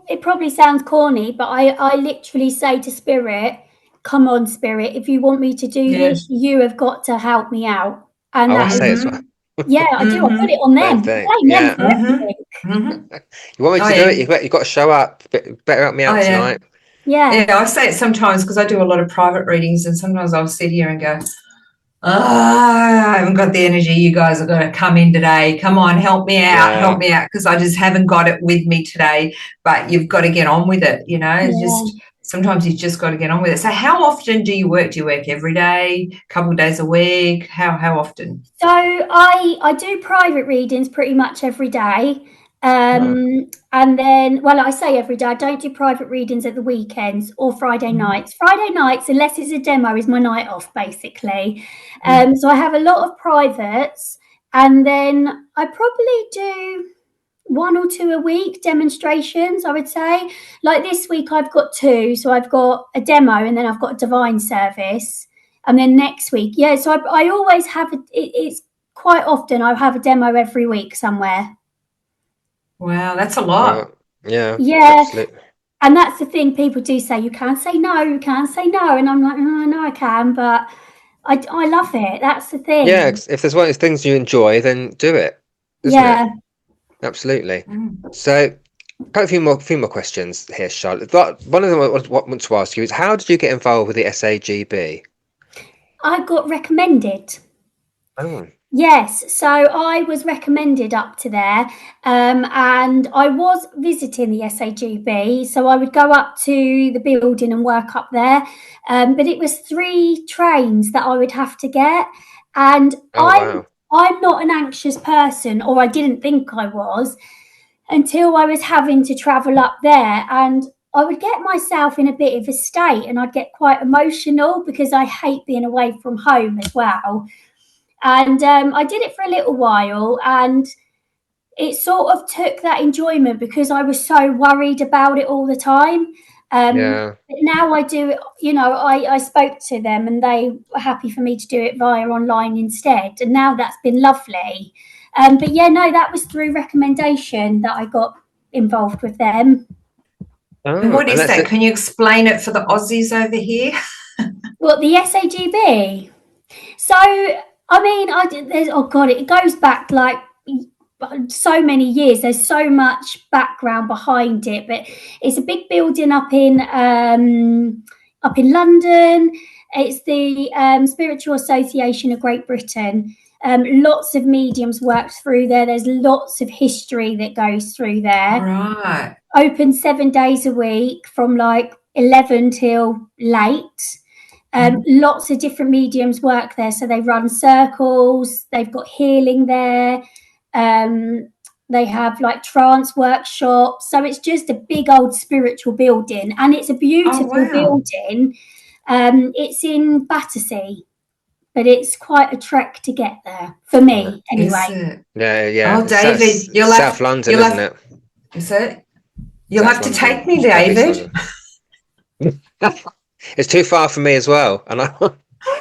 it probably sounds corny, but I literally say to Spirit, come on, Spirit, if you want me to do this, you have got to help me out. And I say as well. Yeah, I do. I put it on them. You want me to do it? You've got to show up. Better help me out tonight. Yeah, I say it sometimes because I do a lot of private readings, and sometimes I'll sit here and go, I haven't got the energy. You guys are going to come in today. Come on, help me out, because I just haven't got it with me today. But you've got to get on with it, Just sometimes you've just got to get on with it. So how often do you work? Do you work every day, a couple of days a week? How often? So I do private readings pretty much every day. And then, well, I say every day, I don't do private readings at the weekends or Friday nights. Friday nights, unless it's a demo, is my night off, basically. So I have a lot of privates, and then I probably do 1 or 2 a week demonstrations, I would say. Like this week, I've got 2. So I've got a demo and then I've got a divine service. And then next week, so I always have, it's quite often I have a demo every week somewhere. Wow, that's a lot. Yeah, absolutely. And that's the thing, people do say, you can't say no, you can't say no. And I'm like, oh, no, I can, but I love it. That's the thing. Yeah, if there's one of those things you enjoy, then do it. Isn't it? Absolutely. So, a few more questions here, Charlotte. One of them I want to ask you is, how did you get involved with the SAGB? I got recommended. Oh. Yes, so I was recommended up to there, and I was visiting the SAGB, so I would go up to the building and work up there, but it was 3 trains that I would have to get, and I'm not an anxious person, or I didn't think I was, until I was having to travel up there, and I would get myself in a bit of a state, and I'd get quite emotional because I hate being away from home as well. And I did it for a little while, and it sort of took that enjoyment because I was so worried about it all the time. But now I do it, I spoke to them and they were happy for me to do it via online instead. And now that's been lovely. But that was through recommendation that I got involved with them. And what is that? Can you explain it for the Aussies over here? Well, the SAGB. So, I mean, it goes back like so many years. There's so much background behind it, but it's a big building up in London. It's the Spiritual Association of Great Britain. Lots of mediums worked through there. There's lots of history that goes through there. Right. Open 7 days a week from like 11 till late. Lots of different mediums work there. So they run circles, they've got healing there. They have like trance workshops. So it's just a big old spiritual building, and it's a beautiful building. It's in Battersea, but it's quite a trek to get there for me anyway. Yeah. Oh, David, South London, isn't it? Is it? You'll have to take me, David. It's too far for me as well, and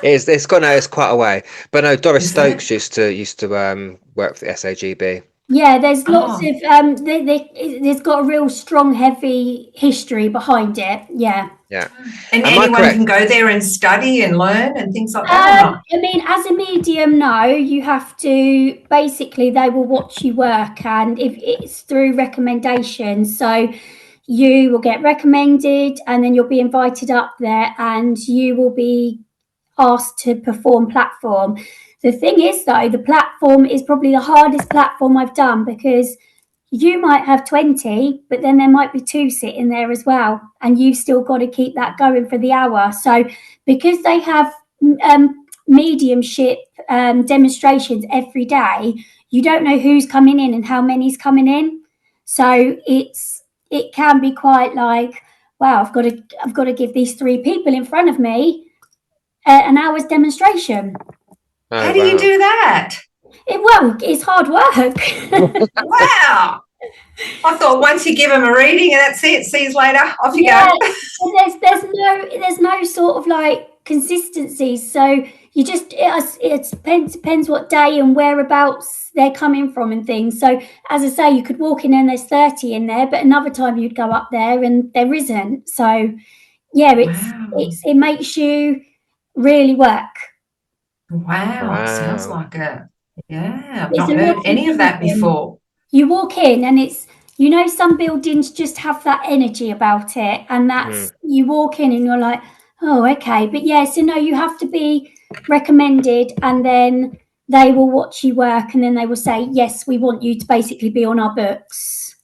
it's quite a way. But no, Doris Stokes used to work for the SAGB. Yeah, there's lots of there's got a real strong, heavy history behind it. Yeah. And anyone can go there and study and learn and things like that. I mean, as a medium, no, you have to basically they will watch you work, and if it's through recommendations, so you will get recommended and then you'll be invited up there and you will be asked to perform platform. The thing is, though, the platform is probably the hardest platform I've done because you might have 20, but then there might be 2 sitting there as well. And you've still got to keep that going for the hour. So because they have mediumship demonstrations every day, you don't know who's coming in and how many's coming in. So it can be quite like, wow, I've got to give these 3 people in front of me an hour's demonstration. How do you do that? It's hard work. Wow. I thought once you give them a reading and that's it, see you later, off you go. There's no sort of like consistency. So you just it depends what day and whereabouts they're coming from and things. So as I say, you could walk in and there's 30 in there, but another time you'd go up there and there isn't. So yeah, it makes you really work. Wow. Sounds like it. Yeah, I've not heard any of that before. You walk in and it's, some buildings just have that energy about it, and that's you walk in and you're like, oh, okay. But so no, you have to be recommended, and then they will watch you work, and then they will say, yes, we want you to basically be on our books.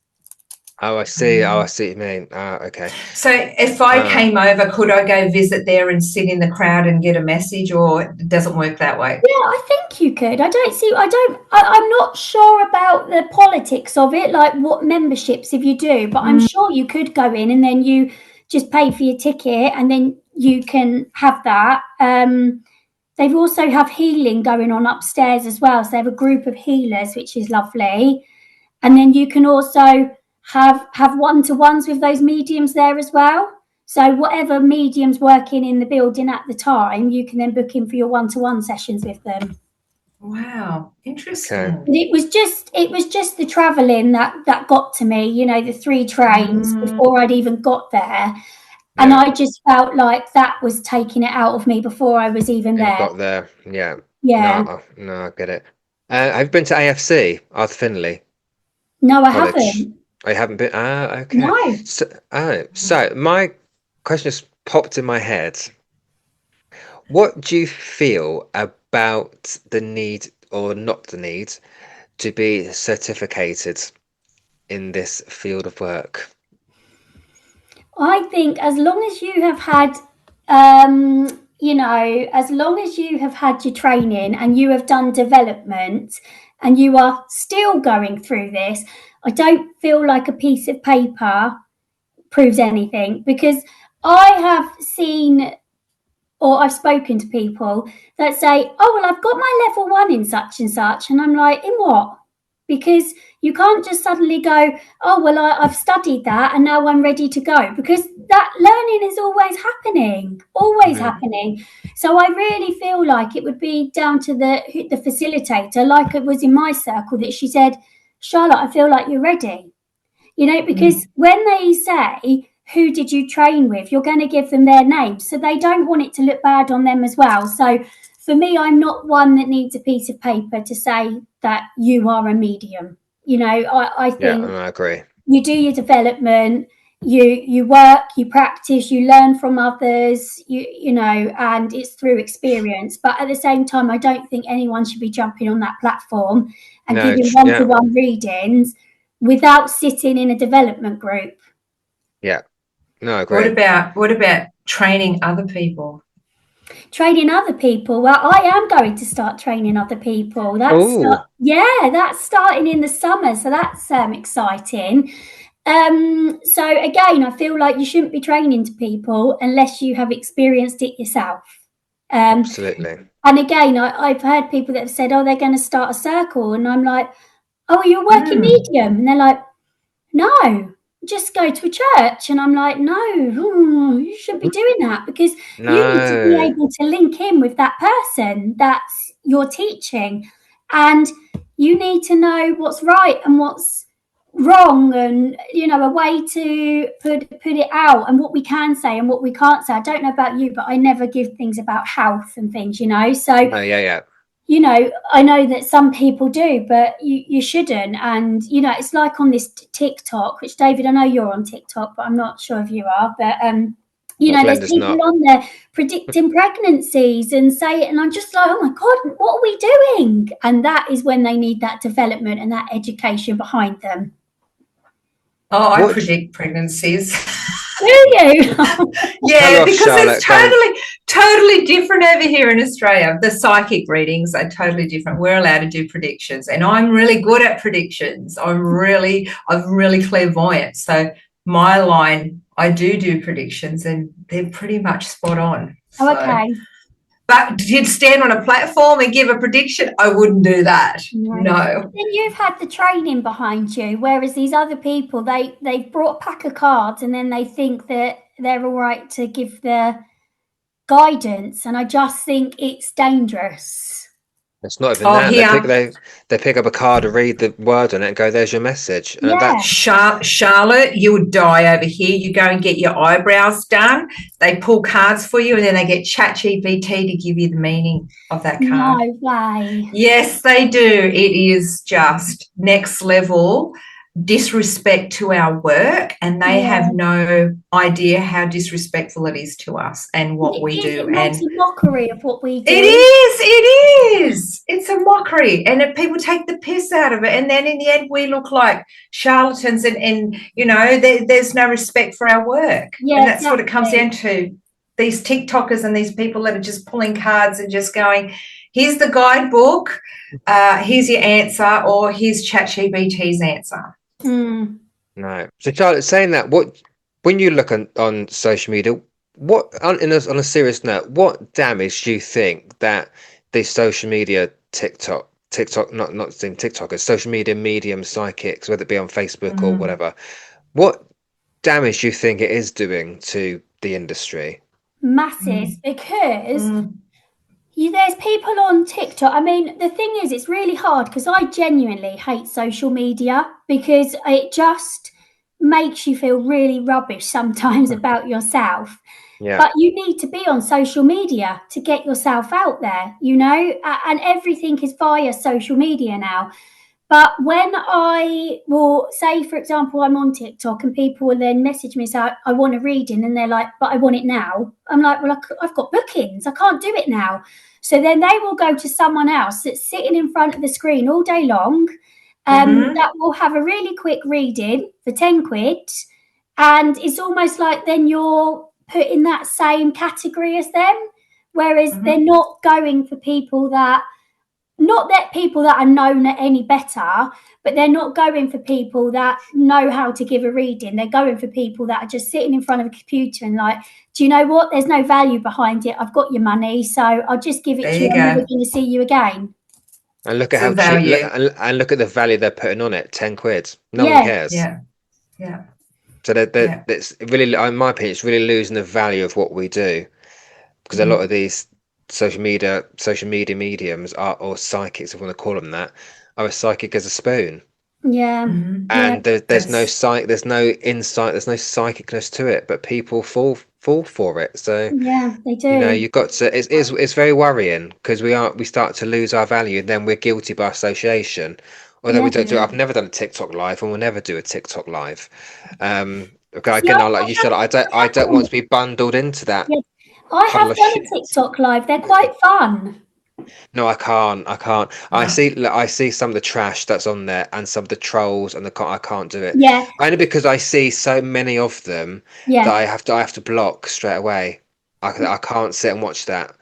Oh, I see. Oh, I see what you mean. Okay. So if I came over, could I go visit there and sit in the crowd and get a message, or it doesn't work that way? Yeah, I think you could. I'm not sure about the politics of it, like what memberships if you do, but I'm sure you could go in and then you just pay for your ticket and then you can have that. They've also have healing going on upstairs as well. So they have a group of healers, which is lovely. And then you can also have one-to-ones with those mediums there as well. So whatever medium's working in the building at the time, you can then book in for your one-to-one sessions with them. Wow, interesting. Okay. But it was just the travelling that got to me, you know, the 3 trains before I'd even got there. And I just felt like that was taking it out of me before I was even there. Got there. Yeah. Yeah. No, I get it. Have you been to AFC, Arthur Findlay No, I College? haven't. I haven't been. Okay. No. So my question just popped in my head. What do you feel about the need or not the need to be certificated in this field of work? I think as long as you have had, you know, as long as you have had your training and you have done development and you are still going through this, I don't feel like a piece of paper proves anything, because I have seen or I've spoken to people that say, oh, well, I've got my level 1 in such and such. And I'm like, in what? Because you can't just suddenly go, oh, well, I've studied that and now I'm ready to go, because that learning is always happening. So I really feel like it would be down to the facilitator, like it was in my circle, that she said, Charlotte, I feel like you're ready. You know, because when they say, who did you train with, you're going to give them their name. So they don't want it to look bad on them as well. So for me, I'm not one that needs a piece of paper to say that you are a medium. You know, I think I agree. You do your development, you work, you practice, you learn from others, you know, and it's through experience. But at the same time, I don't think anyone should be jumping on that platform and giving one-to-one readings without sitting in a development group. Yeah. No, I agree. What about training other people? Training other people. Well, I am going to start training other people. That's starting in the summer, so that's exciting. So again, I feel like you shouldn't be training to people unless you have experienced it yourself. Absolutely. And again, I've heard people that have said, oh, they're going to start a circle, and I'm like, oh, you're a working medium, and they're like, no, just go to a church. And I'm like, no, you shouldn't be doing that, because you need to be able to link in with that person that's you're teaching, and you need to know what's right and what's wrong, and you know, a way to put it out, and what we can say and what we can't say. I don't know about you, but I never give things about health and things, you know. So you know, I know that some people do, but you shouldn't. And, you know, it's like on this TikTok, which, David, I know you're on TikTok, but I'm not sure if you are. But, you know, there's people on there predicting pregnancies and say it. And I'm just like, oh, my God, what are we doing? And that is when they need that development and that education behind them. Oh, I predict pregnancies. Do you? Yeah, because it's totally different over here in Australia. The psychic readings are totally different. We're allowed to do predictions, and I'm really good at predictions. I'm really clairvoyant. So my line, I do predictions, and they're pretty much spot on. So. Okay. But to stand on a platform and give a prediction, I wouldn't do that. No. Then you've had the training behind you, whereas these other people, they've brought a pack of cards and then they think that they're all right to give the guidance, and I just think it's dangerous. It's not even that. They pick up a card and read the word on it and go, there's your message. Yeah. Charlotte, you would die over here. You go and get your eyebrows done. They pull cards for you, and then they get ChatGPT to give you the meaning of that card. No way. Yes, they do. It is just next level. disrespect to our work, and they Yeah. have no idea how disrespectful it is to us and what we do. It makes a mockery of what we do. It is. It's a mockery, and people take the piss out of it, and then in the end we look like charlatans, and you know, there's no respect for our work. Yeah, and that's what it comes exactly. down to. These TikTokers and these people that are just pulling cards and just going, here's the guidebook, here's your answer, or here's ChatGPT's answer. Mm. No. So Charlotte, saying that, what when you look on social media, what on a serious note, what damage do you think that these social media TikTok, not saying TikTokers, social media medium psychics, whether it be on Facebook or whatever, what damage do you think it is doing to the industry? Masses, because there's people on TikTok. I mean, the thing is, it's really hard because I genuinely hate social media because it just makes you feel really rubbish sometimes about yourself. Yeah. But you need to be on social media to get yourself out there, you know, and everything is via social media now. But when I will say, for example, I'm on TikTok and people will then message me, say, I want a reading, and they're like, but I want it now. I'm like, well, I've got bookings. I can't do it now. So then they will go to someone else that's sitting in front of the screen all day long, that will have a really quick reading for 10 quid. And it's almost like then you're put in that same category as them, whereas they're not going for people that, not that people that are known any better, but they're not going for people that know how to give a reading. They're going for people that are just sitting in front of a computer and like, do you know what? There's no value behind it. I've got your money, so I'll just give it There to you you. I'm never go. going to see you again. And look at It's a how cheap, value. and look at the value they're putting on it, 10 quid. No one Yeah. cares. Yeah. So that's really, in my opinion, it's really losing the value of what we do, because a lot of these social media mediums are, or psychics, if we want to call them that, are as psychic as a spoon. Yeah. Yeah. And there's no there's no insight, there's no psychicness to it, but people fall for it. So Yeah, they do. you know, you've got to. It's very worrying because we start to lose our value, and then we're guilty by association. Although we don't do. I've never done a TikTok live, and we'll never do a TikTok live. Okay, See, again, like you said, I don't want to be bundled into that I puddle have of done shit. a TikTok live. They're quite fun. No, I can't. I can't. No. I see some of the trash that's on there and some of the trolls, and I can't do it. Yeah. Only because I see so many of them that Yeah. I have to block straight away. I can't sit and watch that.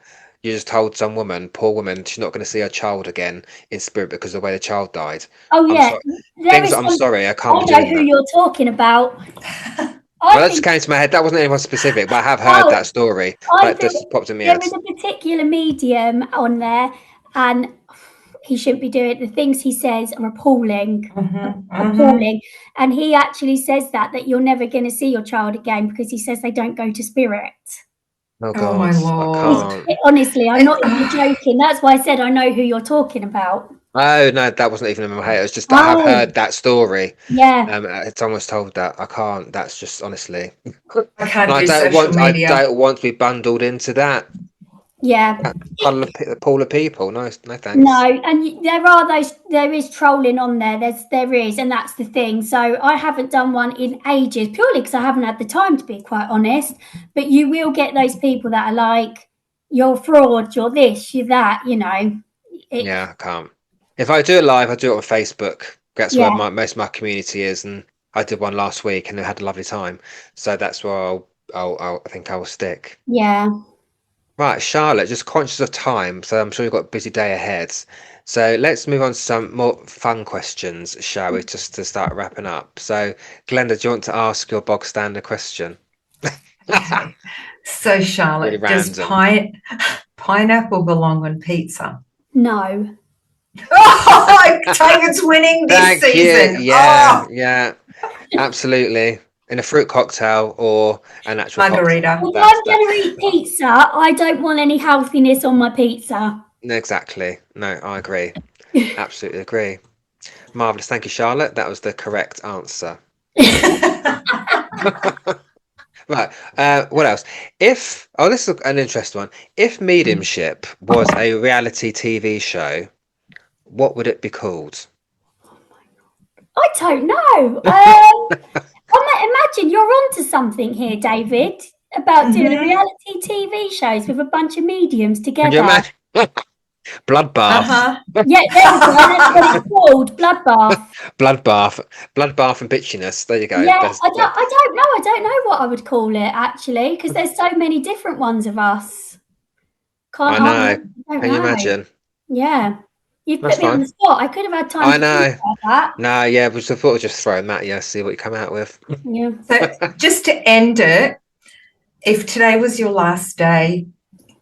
You just told some woman, poor woman, she's not going to see her child again in spirit because of the way the child died. Oh, I'm yeah. sorry. There is I'm sorry, I can't I be know doing who that. you're talking about. Well, I that just think came to my head. That wasn't anyone specific, but I have heard that story. I That think just popped in my there head. is a particular medium on there, and he shouldn't be doing it. The things he says are appalling. Appalling. And he actually says that you're never going to see your child again because he says they don't go to spirit. Oh Oh my God, I Lord. can't. Honestly, I'm not even joking. That's why I said I know who you're talking about. Oh no, that wasn't even in my head. It was just that I have Oh, heard that story. yeah. Someone was told that. I can't. That's just honestly. I can't And do social I media. don't want to be bundled into that Yeah. pool of people. No, no No, thanks. and there is trolling on there. There is, and that's the thing. So I haven't done one in ages, purely because I haven't had the time, to be quite honest. But you will get those people that are like, you're fraud, you're this, you're that, you know. Yeah, I can't. If I do it live, I do it on Facebook. That's where Yeah, most of my community is, and I did one last week and I had a lovely time. So that's where I think I will stick. yeah. Right, Charlotte, just conscious of time, so I'm sure you've got a busy day ahead. So let's move on to some more fun questions, shall we, just to start wrapping up. So, Glenda, do you want to ask your bog standard question? Okay. So, Charlotte, Really does random. pineapple belong on pizza? No. Oh, Tagan's winning this Thank you. season. Yeah, Oh, yeah, absolutely. In a fruit cocktail or an actual margarita. cocktail. If I'm going to eat pizza, I don't want any healthiness on my pizza. Exactly. No, I agree. Absolutely agree. Marvelous. Thank you, Charlotte. That was the correct answer. Right. What else? This is an interesting one. If mediumship was a reality TV show, what would it be called? I don't know. Imagine you're onto something here, David, about doing reality TV shows with a bunch of mediums Can you together. imagine? Bloodbath. Yeah, there we go. That's what it's called, bloodbath. Bloodbath and bitchiness. There you go. Yeah, I don't know. I don't know what I would call it actually, because there's so many different ones of us. I know. Can you imagine? Yeah. You've That's put me on fine. the spot. I could have had time I to know. think about that. No, yeah, but I thought I'd just throw them at you, see what you come out with. Yeah. So just to end it, if today was your last day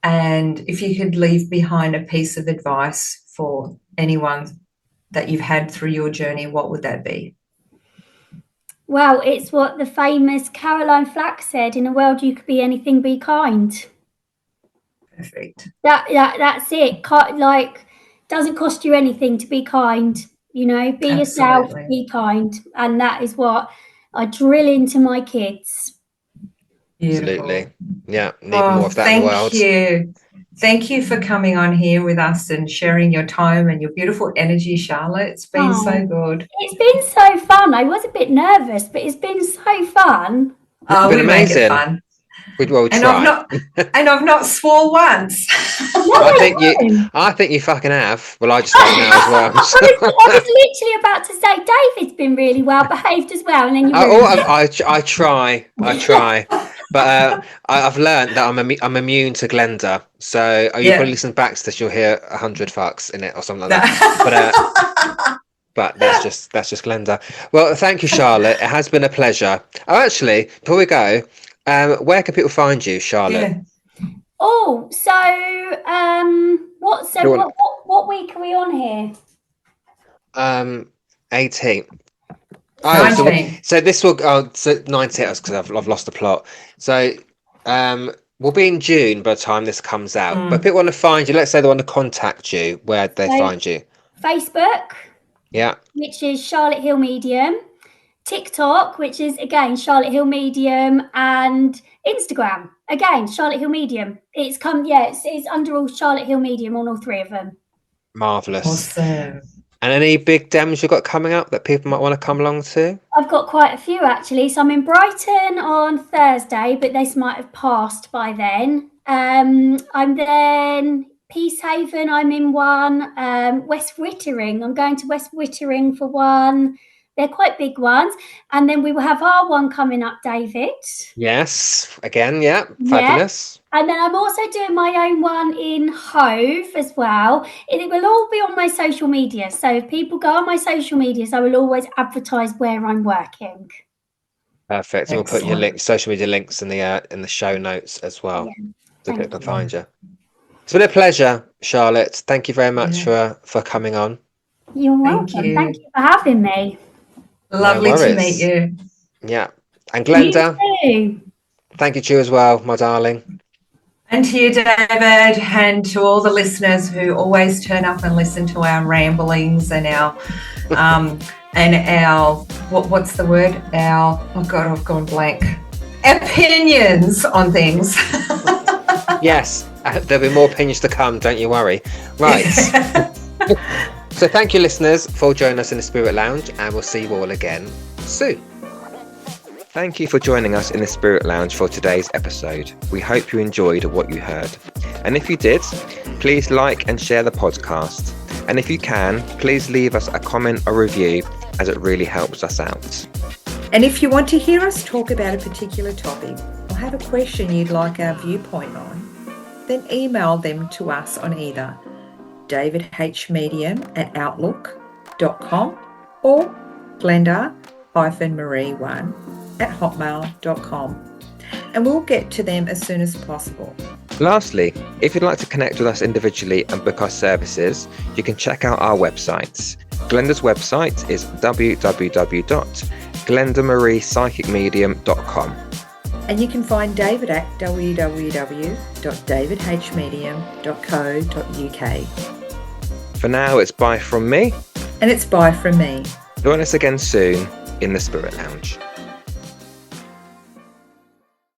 and if you could leave behind a piece of advice for anyone that you've had through your journey, what would that be? Well, it's what the famous Caroline Flack said, in a world you could be anything, be kind. Perfect. That's it. Like, doesn't cost you anything to be kind. You know, be yourself, be kind. And that is what I drill into my kids. Beautiful. Absolutely. Yeah, need more of that in the world. Thank you. Thank you for coming on here with us and sharing your time and your beautiful energy, Charlotte. It's been so good. It's been so fun. I was a bit nervous, but it's been so fun. It's been amazing. Make it fun. We'll try. I've not swore once. I think you fucking have. Well, I just don't know as well. I was literally about to say David's been really well behaved as well, and then you. I try, but I've learned that I'm immune to Glenda. So you probably listen back to this, you'll hear 100 fucks in it or something like that. But that's just Glenda. Well, thank you, Charlotte. It has been a pleasure. Oh, actually, before we go, where can people find you, Charlotte? Yeah. Oh, so what week are we on here? 18th. Oh, so this will so 19th because I've lost the plot. So we'll be in June by the time this comes out. But if people want to find you, let's say they want to contact you, where they find you? Facebook. Yeah. Which is Charlotte Hill Medium. TikTok, which is again Charlotte Hill Medium, and Instagram again Charlotte Hill Medium. It's under all Charlotte Hill Medium on all three of them. Marvelous. Awesome. And any big dems you've got coming up that people might want to come along to? I've got quite a few actually. So I'm in Brighton on Thursday, but this might have passed by then. I'm then Peacehaven. I'm in one. West Wittering. I'm going to West Wittering for one. They're quite big ones. And then we will have our one coming up, David. Yes. Again, yeah. Fabulous. Yeah. And then I'm also doing my own one in Hove as well. It will all be on my social media. So if people go on my social medias, I will always advertise where I'm working. Perfect. And we'll put your social media links in the show notes as well. Yeah. So people can find you. It's been a pleasure, Charlotte. Thank you very much for coming on. You're welcome. Thank you for having me. Lovely to meet you. Yeah. And Glenda, thank you to you as well, my darling. And to you, David, and to all the listeners who always turn up and listen to our ramblings and our what's the word? Oh God, I've gone blank. Opinions on things. Yes, there'll be more opinions to come, don't you worry. Right. So thank you, listeners, for joining us in the Spirit Lounge, and we'll see you all again soon. Thank you for joining us in the Spirit Lounge for today's episode. We hope you enjoyed what you heard. And if you did, please like and share the podcast. And if you can, please leave us a comment or review, as it really helps us out. And if you want to hear us talk about a particular topic or have a question you'd like our viewpoint on, then email them to us on either davidhmedium@outlook.com or glenda-marie1@hotmail.com, and we'll get to them as soon as possible. Lastly, if you'd like to connect with us individually and book our services, you can check out our websites. Glenda's website is www.glendamariepsychicmedium.com. And you can find David at www.davidhmedium.co.uk. For now, it's bye from me. And it's bye from me. Join us again soon in the Spirit Lounge.